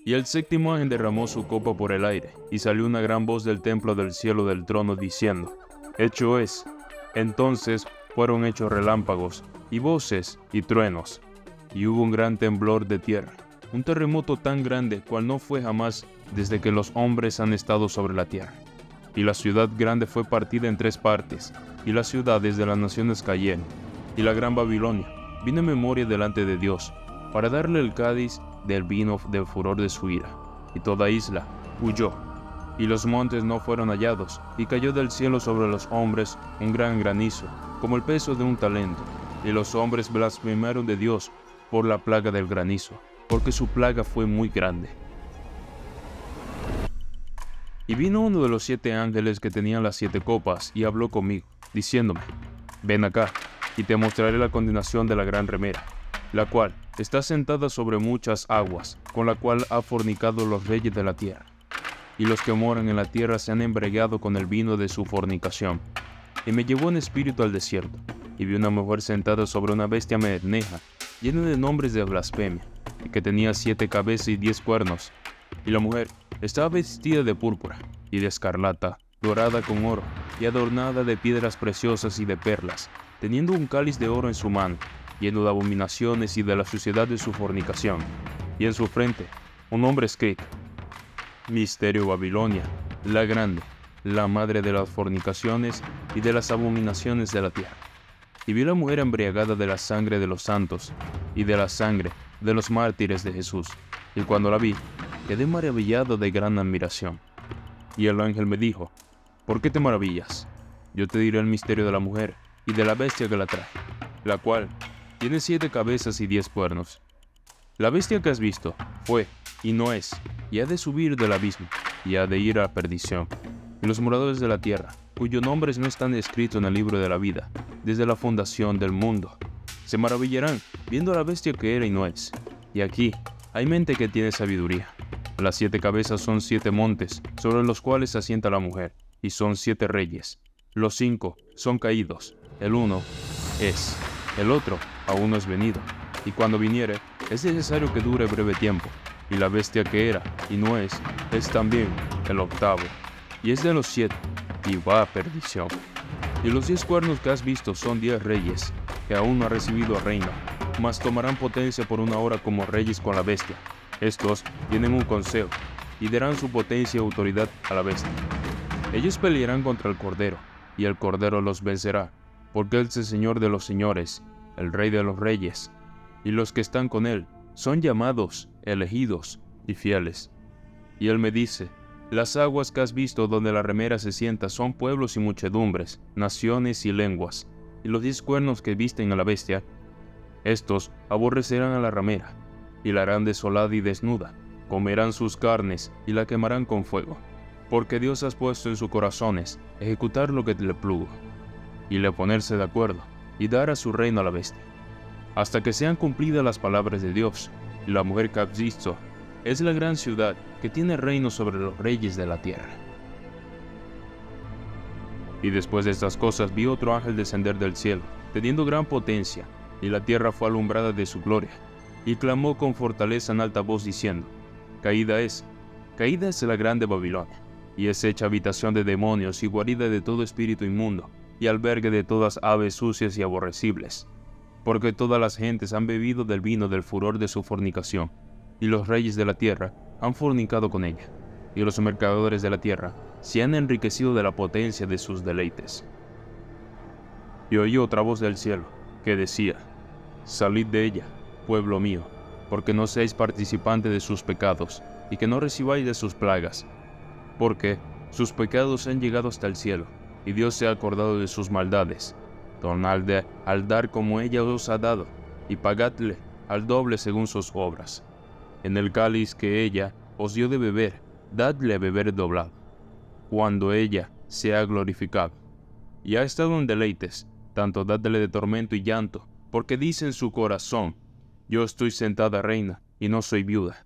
Y el séptimo ángel derramó su copa por el aire, y salió una gran voz del templo del cielo del trono diciendo: hecho es. Entonces fueron hechos relámpagos, y voces, y truenos, y hubo un gran temblor de tierra, un terremoto tan grande cual no fue jamás desde que los hombres han estado sobre la tierra. Y la ciudad grande fue partida en 3 partes, y las ciudades de las naciones cayeron. Y la gran Babilonia vino en memoria delante de Dios, para darle el cáliz del vino del furor de su ira. Y toda isla huyó, y los montes no fueron hallados, y cayó del cielo sobre los hombres un gran granizo, como el peso de un talento. Y los hombres blasfemaron de Dios por la plaga del granizo, porque su plaga fue muy grande. Y vino uno de los 7 ángeles que tenían las 7 copas, y habló conmigo, diciéndome: ven acá, y te mostraré la condenación de la gran remera, la cual está sentada sobre muchas aguas, con la cual ha fornicado los reyes de la tierra. Y los que moran en la tierra se han embriagado con el vino de su fornicación. Y me llevó en espíritu al desierto, y vi una mujer sentada sobre una bestia bermeja, llena de nombres de blasfemia, y que tenía 7 cabezas y 10 cuernos. Y la mujer estaba vestida de púrpura, y de escarlata, dorada con oro, y adornada de piedras preciosas y de perlas, teniendo un cáliz de oro en su mano, lleno de abominaciones y de la suciedad de su fornicación. Y en su frente un nombre escrito: Misterio Babilonia, la grande, la madre de las fornicaciones y de las abominaciones de la tierra. Y vi la mujer embriagada de la sangre de los santos y de la sangre de los mártires de Jesús. Y cuando la vi, quedé maravillado de gran admiración. Y el ángel me dijo: ¿por qué te maravillas? Yo te diré el misterio de la mujer y de la bestia que la trae, la cual tiene 7 cabezas y 10 cuernos. La bestia que has visto fue y no es, y ha de subir del abismo, y ha de ir a la perdición. Y los moradores de la tierra, cuyos nombres no están escritos en el libro de la vida, desde la fundación del mundo, se maravillarán viendo a la bestia que era y no es. Y aquí hay mente que tiene sabiduría. Las 7 cabezas son 7 montes, sobre los cuales se asienta la mujer, y son 7 reyes. Los 5 son caídos, el uno es, el otro aún no es venido, y cuando viniere, es necesario que dure breve tiempo. Y la bestia que era y no es también el octavo, y es de los 7, y va a perdición. Y los 10 cuernos que has visto son 10 reyes, que aún no han recibido reino, mas tomarán potencia por una hora como reyes con la bestia. Estos tienen un consejo, y darán su potencia y autoridad a la bestia. Ellos pelearán contra el Cordero, y el Cordero los vencerá, porque Él es el Señor de los señores, el Rey de los reyes, y los que están con Él son llamados, elegidos y fieles. Y Él me dice: las aguas que has visto donde la remera se sienta son pueblos y muchedumbres, naciones y lenguas. Y los 10 cuernos que visten a la bestia, estos aborrecerán a la ramera, y la harán desolada y desnuda, comerán sus carnes y la quemarán con fuego, porque Dios ha puesto en sus corazones ejecutar lo que le plugo, y le ponerse de acuerdo, y dar a su reino a la bestia, hasta que sean cumplidas las palabras de Dios. Y la mujer que has visto es la gran ciudad que tiene reino sobre los reyes de la tierra. Y después de estas cosas vi otro ángel descender del cielo, teniendo gran potencia, y la tierra fue alumbrada de su gloria, y clamó con fortaleza en alta voz diciendo: caída es la grande Babilonia, y es hecha habitación de demonios y guarida de todo espíritu inmundo, y albergue de todas aves sucias y aborrecibles. Porque todas las gentes han bebido del vino del furor de su fornicación, y los reyes de la tierra han fornicado con ella, y los mercaderes de la tierra se han enriquecido de la potencia de sus deleites. Y oí otra voz del cielo, que decía: salid de ella, pueblo mío, porque no seáis participantes de sus pecados, y que no recibáis de sus plagas, porque sus pecados han llegado hasta el cielo, y Dios se ha acordado de sus maldades. Tornad al dar como ella os ha dado, y pagadle al doble según sus obras. En el cáliz que ella os dio de beber, dadle a beber doblado, cuando ella se ha glorificado. Y ha estado en deleites, tanto dadle de tormento y llanto, porque dice en su corazón: yo estoy sentada reina, y no soy viuda,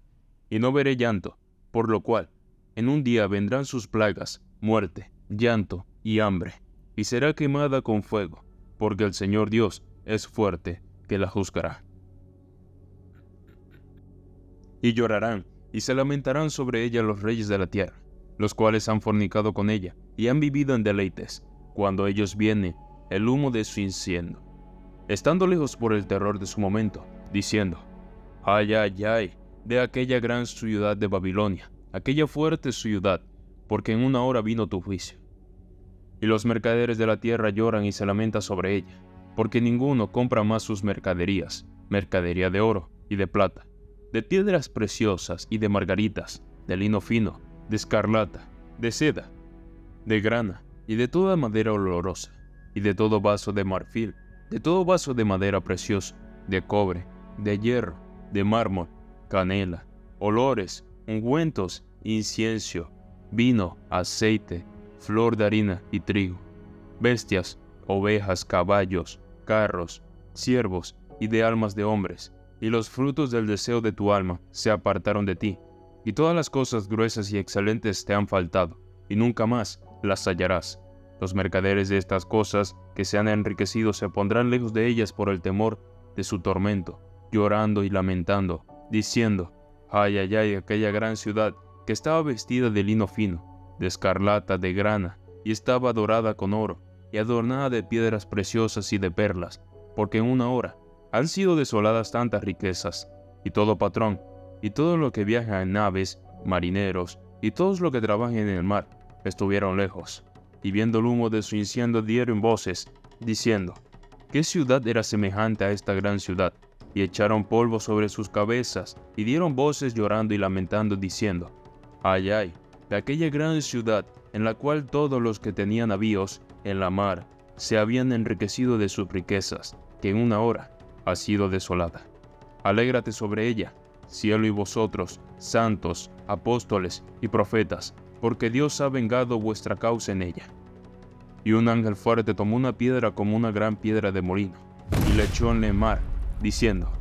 y no veré llanto, por lo cual en un día vendrán sus plagas, muerte, llanto y hambre, y será quemada con fuego, porque el Señor Dios es fuerte, que la juzgará. Y llorarán, y se lamentarán sobre ella los reyes de la tierra, los cuales han fornicado con ella, y han vivido en deleites, cuando ellos vienen el humo de su incienso, estando lejos por el terror de su momento, diciendo: ay, ay, ay, de aquella gran ciudad de Babilonia, aquella fuerte ciudad, porque en una hora vino tu juicio, Y los mercaderes de la tierra lloran y se lamentan sobre ella, porque ninguno compra más sus mercaderías, mercadería de oro y de plata, de piedras preciosas y de margaritas, de lino fino, de escarlata, de seda, de grana y de toda madera olorosa, y de todo vaso de marfil, de todo vaso de madera preciosa, de cobre, de hierro, de mármol, canela, olores, ungüentos, incienso, vino, aceite, flor de harina y trigo, bestias, ovejas, caballos, carros, siervos y de almas de hombres, y los frutos del deseo de tu alma se apartaron de ti, y todas las cosas gruesas y excelentes te han faltado, y nunca más las hallarás. Los mercaderes de estas cosas que se han enriquecido se pondrán lejos de ellas por el temor de su tormento, llorando y lamentando, diciendo: ay, ay, ay, aquella gran ciudad que estaba vestida de lino fino, de escarlata, de grana, y estaba dorada con oro, y adornada de piedras preciosas y de perlas, porque en una hora han sido desoladas tantas riquezas, y todo patrón, y todo lo que viaja en naves, marineros, y todos los que trabajan en el mar, estuvieron lejos, y viendo el humo de su incienso dieron voces, diciendo: ¿qué ciudad era semejante a esta gran ciudad? Y echaron polvo sobre sus cabezas, y dieron voces llorando y lamentando, diciendo: ay, ay, de aquella gran ciudad, en la cual todos los que tenían navíos en la mar se habían enriquecido de sus riquezas, que en una hora ha sido desolada. Alégrate sobre ella, cielo, y vosotros, santos, apóstoles y profetas, porque Dios ha vengado vuestra causa en ella. Y un ángel fuerte tomó una piedra como una gran piedra de molino, y la echó en el mar, diciendo: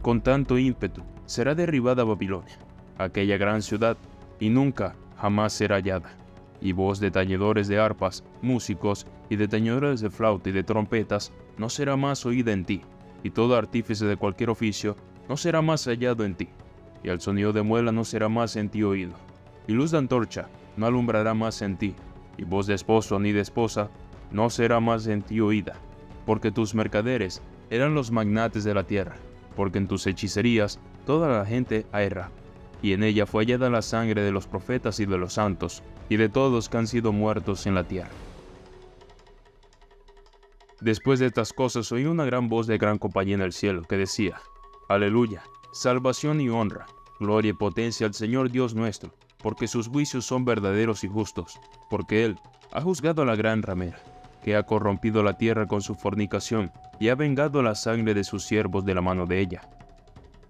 con tanto ímpetu será derribada Babilonia, aquella gran ciudad, y nunca jamás será hallada. Y voz de tañedores de arpas, músicos, y de tañedores de flauta y de trompetas no será más oída en ti, y todo artífice de cualquier oficio no será más hallado en ti, y el sonido de muela no será más en ti oído, y luz de antorcha no alumbrará más en ti, y voz de esposo ni de esposa no será más en ti oída, porque tus mercaderes eran los magnates de la tierra, porque en tus hechicerías toda la gente ha errado, y en ella fue hallada la sangre de los profetas y de los santos, y de todos que han sido muertos en la tierra. Después de estas cosas oí una gran voz de gran compañía en el cielo, que decía: aleluya, salvación y honra, gloria y potencia al Señor Dios nuestro, porque sus juicios son verdaderos y justos, porque Él ha juzgado a la gran ramera, que ha corrompido la tierra con su fornicación, y ha vengado la sangre de sus siervos de la mano de ella.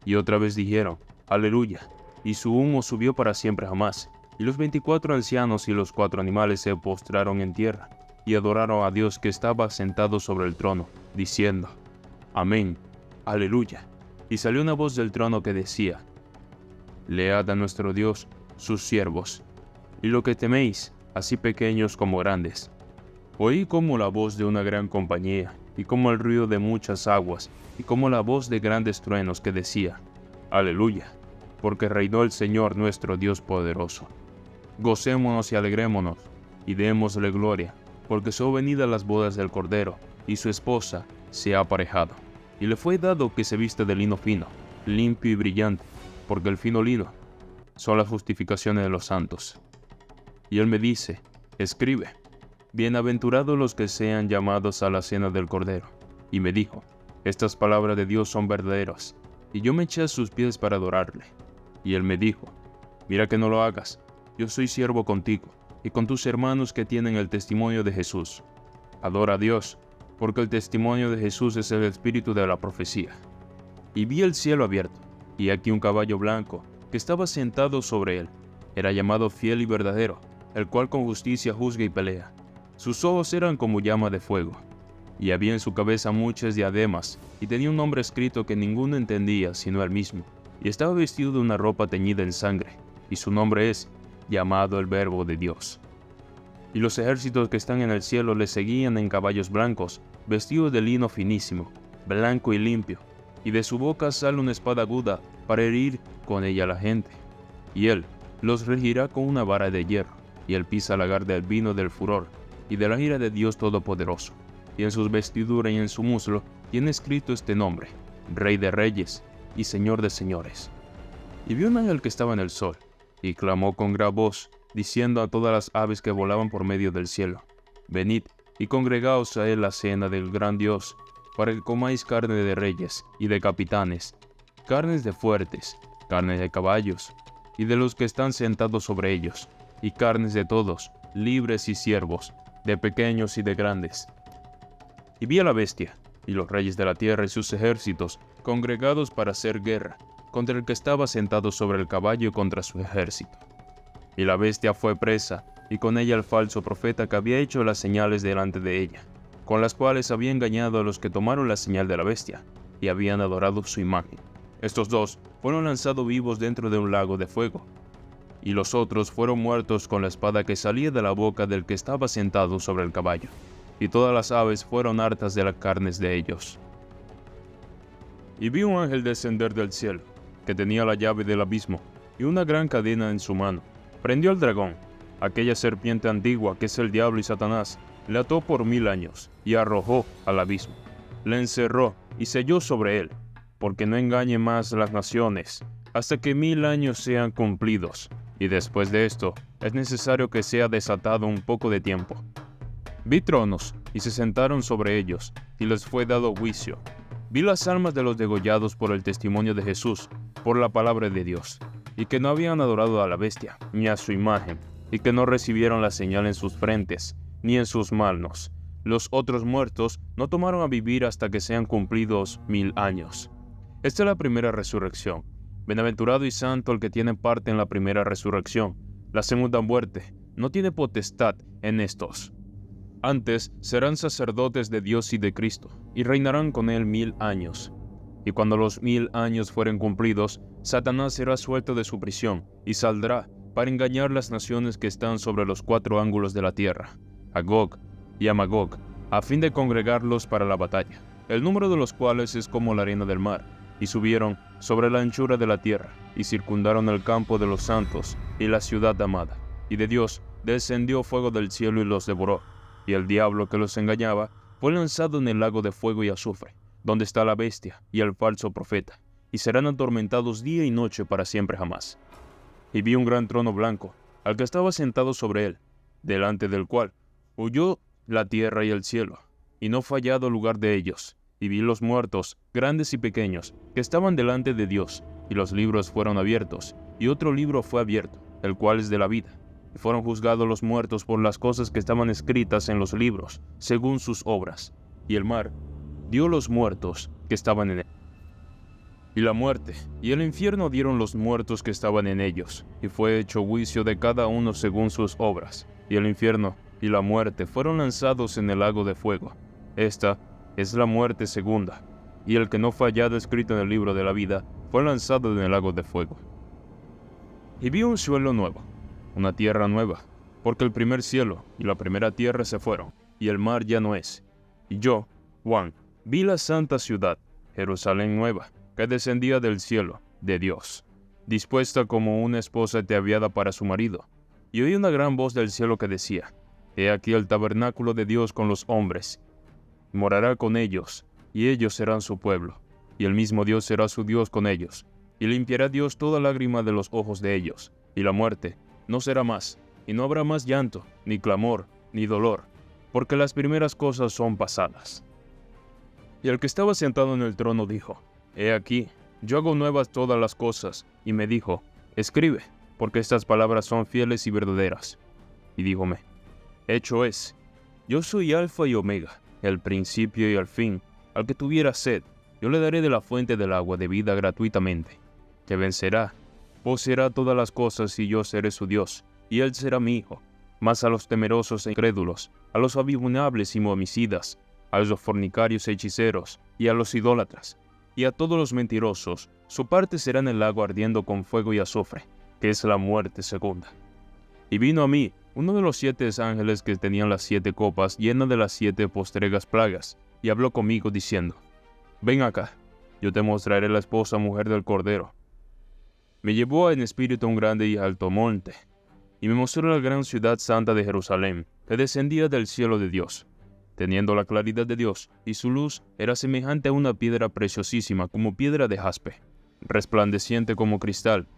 Y otra vez dijeron: aleluya, y su humo subió para siempre jamás. Y los 24 ancianos y los 4 animales se postraron en tierra, y adoraron a Dios que estaba sentado sobre el trono, diciendo: amén, aleluya. Y salió una voz del trono que decía: lead a nuestro Dios sus siervos, y lo que teméis, así pequeños como grandes. Oí como la voz de una gran compañía, y como el ruido de muchas aguas, y como la voz de grandes truenos que decía: aleluya, porque reinó el Señor nuestro Dios poderoso. Gocémonos y alegrémonos, y démosle gloria, porque son venidas las bodas del Cordero, y su esposa se ha aparejado. Y le fue dado que se vista de lino fino, limpio y brillante, porque el fino lino son las justificaciones de los santos. Y él me dice: escribe: bienaventurados los que sean llamados a la cena del Cordero. Y me dijo: estas palabras de Dios son verdaderas. Y yo me eché a sus pies para adorarle. Y él me dijo: mira que no lo hagas, yo soy siervo contigo, y con tus hermanos que tienen el testimonio de Jesús. Adora a Dios, porque el testimonio de Jesús es el espíritu de la profecía. Y vi el cielo abierto, y aquí un caballo blanco, que estaba sentado sobre él. Era llamado Fiel y Verdadero, el cual con justicia juzga y pelea. Sus ojos eran como llama de fuego, y había en su cabeza muchas diademas, y tenía un nombre escrito que ninguno entendía sino él mismo, y estaba vestido de una ropa teñida en sangre, y su nombre es llamado el Verbo de Dios. Y los ejércitos que están en el cielo le seguían en caballos blancos, vestidos de lino finísimo, blanco y limpio, y de su boca sale una espada aguda para herir con ella a la gente. Y él los regirá con una vara de hierro, y él pisa la lagar del vino del furor, y de la ira de Dios Todopoderoso. Y en sus vestiduras y en su muslo tiene escrito este nombre: Rey de Reyes y Señor de Señores. Y vio un ángel que estaba en el sol, y clamó con gran voz, diciendo a todas las aves que volaban por medio del cielo: venid y congregaos a él la cena del gran Dios, para que comáis carne de reyes y de capitanes, carnes de fuertes, carnes de caballos, y de los que están sentados sobre ellos, y carnes de todos, libres y siervos, de pequeños y de grandes. Y vi a la bestia, y los reyes de la tierra y sus ejércitos, congregados para hacer guerra, contra el que estaba sentado sobre el caballo y contra su ejército. Y la bestia fue presa, y con ella el falso profeta que había hecho las señales delante de ella, con las cuales había engañado a los que tomaron la señal de la bestia, y habían adorado su imagen. Estos dos fueron lanzados vivos dentro de un lago de fuego, y los otros fueron muertos con la espada que salía de la boca del que estaba sentado sobre el caballo, y todas las aves fueron hartas de las carnes de ellos. Y vi un ángel descender del cielo, que tenía la llave del abismo, y una gran cadena en su mano. Prendió al dragón, aquella serpiente antigua que es el diablo y Satanás, le ató por 1000 años, y arrojó al abismo. Le encerró y selló sobre él, porque no engañe más las naciones, hasta que 1000 años sean cumplidos, y después de esto es necesario que sea desatado un poco de tiempo. Vi tronos, y se sentaron sobre ellos, y les fue dado juicio. Vi las almas de los degollados por el testimonio de Jesús, por la palabra de Dios, y que no habían adorado a la bestia, ni a su imagen, y que no recibieron la señal en sus frentes, ni en sus manos. Los otros muertos no tomaron a vivir hasta que sean cumplidos 1000 años. Esta es la primera resurrección. Bienaventurado y santo el que tiene parte en la primera resurrección. La segunda muerte no tiene potestad en estos. Antes serán sacerdotes de Dios y de Cristo, y reinarán con él 1000 años. Y cuando los 1000 años fueren cumplidos, Satanás será suelto de su prisión, y saldrá para engañar las naciones que están sobre los 4 ángulos de la tierra, a Gog y a Magog, a fin de congregarlos para la batalla, el número de los cuales es como la arena del mar, y subieron sobre la anchura de la tierra, y circundaron el campo de los santos y la ciudad amada, y de Dios descendió fuego del cielo y los devoró, y el diablo que los engañaba fue lanzado en el lago de fuego y azufre, donde está la bestia y el falso profeta, y serán atormentados día y noche para siempre jamás. Y vi un gran trono blanco, al que estaba sentado sobre él, delante del cual huyó la tierra y el cielo, y no fue hallado lugar de ellos. Y vi los muertos, grandes y pequeños, que estaban delante de Dios, y los libros fueron abiertos, y otro libro fue abierto, el cual es de la vida. Y fueron juzgados los muertos por las cosas que estaban escritas en los libros, según sus obras. Y el mar dio los muertos que estaban en él. Y la muerte y el infierno dieron los muertos que estaban en ellos, y fue hecho juicio de cada uno según sus obras. Y el infierno y la muerte fueron lanzados en el lago de fuego. Esta es la muerte segunda, y el que no fue hallado escrito en el libro de la vida fue lanzado en el lago de fuego. Y vi un cielo nuevo, una tierra nueva, porque el primer cielo y la primera tierra se fueron, y el mar ya no es. Y yo, Juan, vi la santa ciudad, Jerusalén nueva, que descendía del cielo, de Dios, dispuesta como una esposa ataviada para su marido. Y oí una gran voz del cielo que decía: He aquí el tabernáculo de Dios con los hombres. Morará con ellos, y ellos serán su pueblo, y el mismo Dios será su Dios con ellos, y limpiará Dios toda lágrima de los ojos de ellos, y la muerte no será más, y no habrá más llanto, ni clamor, ni dolor, porque las primeras cosas son pasadas. Y el que estaba sentado en el trono dijo: He aquí, yo hago nuevas todas las cosas, y me dijo: Escribe, porque estas palabras son fieles y verdaderas. Y díjome: Hecho es, yo soy Alfa y Omega, el principio y el fin. Al que tuviera sed, yo le daré de la fuente del agua de vida gratuitamente. Que vencerá, poseerá todas las cosas, y yo seré su Dios, y él será mi hijo. Mas a los temerosos e incrédulos, a los abominables y homicidas, a los fornicarios e hechiceros, y a los idólatras, y a todos los mentirosos, su parte será en el lago ardiendo con fuego y azufre, que es la muerte segunda. Y vino a mí uno de los 7 ángeles que tenían las 7 copas llenas de las 7 postreras plagas, y habló conmigo diciendo: Ven acá, yo te mostraré la esposa mujer del Cordero. Me llevó en espíritu a un grande y alto monte, y me mostró la gran ciudad santa de Jerusalén, que descendía del cielo de Dios, teniendo la claridad de Dios, y su luz era semejante a una piedra preciosísima como piedra de jaspe, resplandeciente como cristal,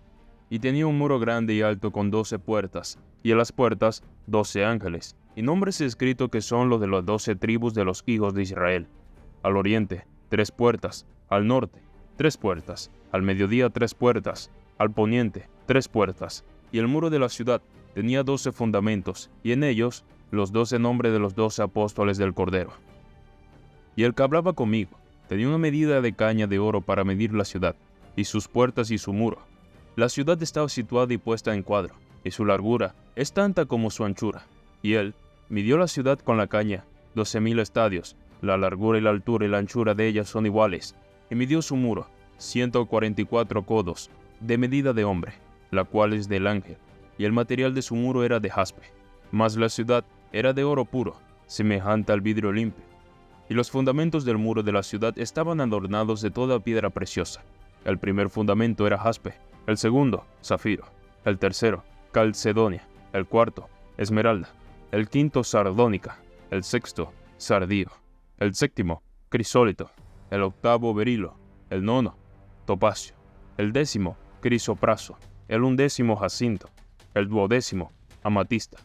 y tenía un muro grande y alto con 12 puertas, y en las puertas 12 ángeles, y nombres escritos que son los de las 12 tribus de los hijos de Israel. Al oriente, 3 puertas, al norte, 3 puertas, al mediodía 3 puertas, al poniente 3 puertas, y el muro de la ciudad tenía 12 fundamentos, y en ellos los 12 nombres de los 12 apóstoles del Cordero. Y el que hablaba conmigo tenía una medida de caña de oro para medir la ciudad, y sus puertas y su muro. La ciudad estaba situada y puesta en cuadro, y su largura es tanta como su anchura. Y él midió la ciudad con la caña, 12,000 estadios. La largura y la altura y la anchura de ella son iguales. Y midió su muro, 144 codos, de medida de hombre, la cual es del ángel. Y el material de su muro era de jaspe. Mas la ciudad era de oro puro, semejante al vidrio limpio. Y los fundamentos del muro de la ciudad estaban adornados de toda piedra preciosa. El primer fundamento era jaspe, el segundo, zafiro, el tercero, calcedonia, el cuarto, esmeralda, el quinto, sardónica, el sexto, sardío, el séptimo, crisólito, el octavo, berilo, el nono, topacio, el décimo, crisopraso, el undécimo, jacinto, el duodécimo, amatista.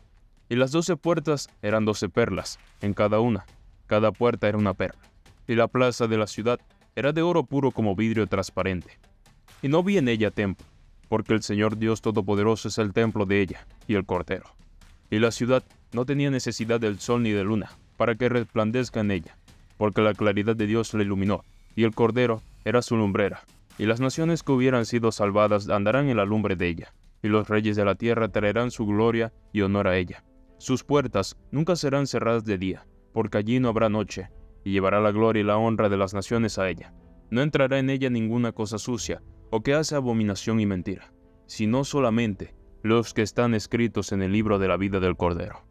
Y las 12 puertas eran 12 perlas, en cada una. Cada puerta era una perla. Y la plaza de la ciudad era de oro puro como vidrio transparente. Y no vi en ella templo, porque el Señor Dios Todopoderoso es el templo de ella, y el Cordero. Y la ciudad no tenía necesidad del sol ni de luna, para que resplandezca en ella, porque la claridad de Dios la iluminó, y el Cordero era su lumbrera. Y las naciones que hubieran sido salvadas andarán en la lumbre de ella, y los reyes de la tierra traerán su gloria y honor a ella. Sus puertas nunca serán cerradas de día, porque allí no habrá noche, y llevará la gloria y la honra de las naciones a ella. No entrará en ella ninguna cosa sucia, o que hace abominación y mentira, sino solamente los que están escritos en el libro de la vida del Cordero.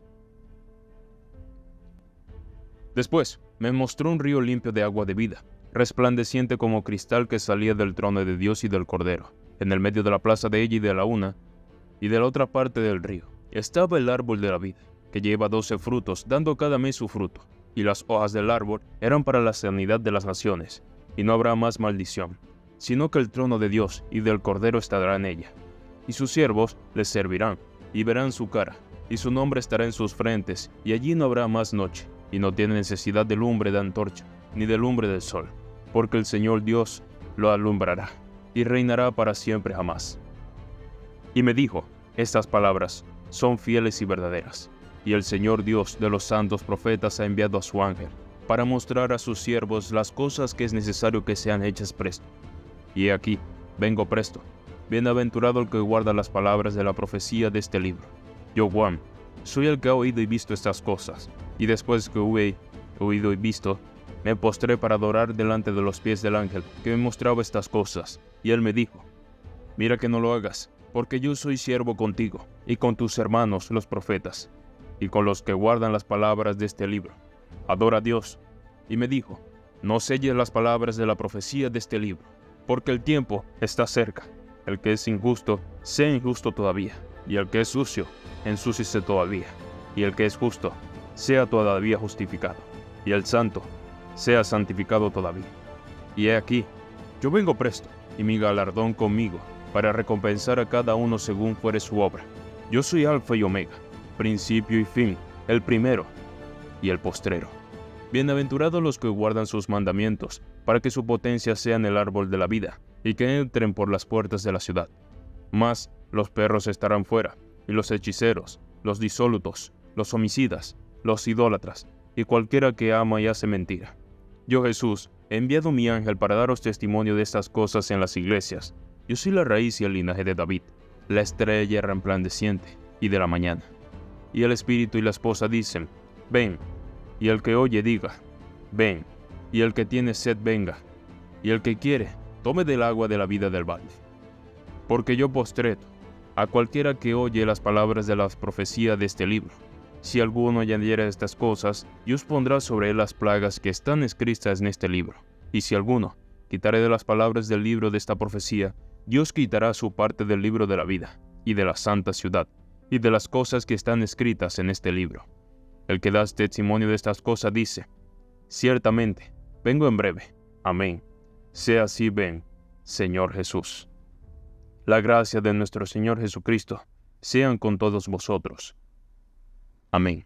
Después me mostró un río limpio de agua de vida, resplandeciente como cristal que salía del trono de Dios y del Cordero. En el medio de la plaza de ella y de la una, y de la otra parte del río, estaba el árbol de la vida, que lleva 12 frutos, dando cada mes su fruto, y las hojas del árbol eran para la sanidad de las naciones, y no habrá más maldición, sino que el trono de Dios y del Cordero estará en ella, y sus siervos les servirán, y verán su cara, y su nombre estará en sus frentes, y allí no habrá más noche, y no tiene necesidad de lumbre de antorcha, ni de lumbre del sol, porque el Señor Dios lo alumbrará, y reinará para siempre jamás. Y me dijo, estas palabras son fieles y verdaderas, y el Señor Dios de los santos profetas ha enviado a su ángel, para mostrar a sus siervos las cosas que es necesario que sean hechas presto. Y he aquí, vengo presto. Bienaventurado el que guarda las palabras de la profecía de este libro. Yo, Juan, soy el que ha oído y visto estas cosas, y después que hube oído y visto, me postré para adorar delante de los pies del ángel que me mostraba estas cosas, y él me dijo, mira que no lo hagas, porque yo soy siervo contigo, y con tus hermanos los profetas, y con los que guardan las palabras de este libro. Adora a Dios. Y me dijo, no selles las palabras de la profecía de este libro, porque el tiempo está cerca. El que es injusto, sea injusto todavía, y el que es sucio, ensúciese todavía, y el que es justo, sea todavía justificado, y el santo, sea santificado todavía. Y he aquí, yo vengo presto, y mi galardón conmigo, para recompensar a cada uno según fuere su obra. Yo soy Alfa y Omega, principio y fin, el primero y el postrero. Bienaventurados los que guardan sus mandamientos, para que su potencia sea en el árbol de la vida, y que entren por las puertas de la ciudad. Mas los perros estarán fuera, y los hechiceros, los disolutos, los homicidas, los idólatras, y cualquiera que ama y hace mentira. Yo, Jesús, he enviado mi ángel para daros testimonio de estas cosas en las iglesias. Yo soy la raíz y el linaje de David, la estrella resplandeciente y de la mañana. Y el espíritu y la esposa dicen, ven. Y el que oye diga, ven. Y el que tiene sed venga. Y el que quiere, tome del agua de la vida del balde. Porque yo postreto a cualquiera que oye las palabras de la profecía de este libro. Si alguno añadiera estas cosas, Dios pondrá sobre él las plagas que están escritas en este libro. Y si alguno quitare de las palabras del libro de esta profecía, Dios quitará su parte del libro de la vida, y de la santa ciudad, y de las cosas que están escritas en este libro. El que da testimonio de estas cosas dice, ciertamente, vengo en breve. Amén. Sea así, ven, Señor Jesús. La gracia de nuestro Señor Jesucristo sean con todos vosotros. Amén.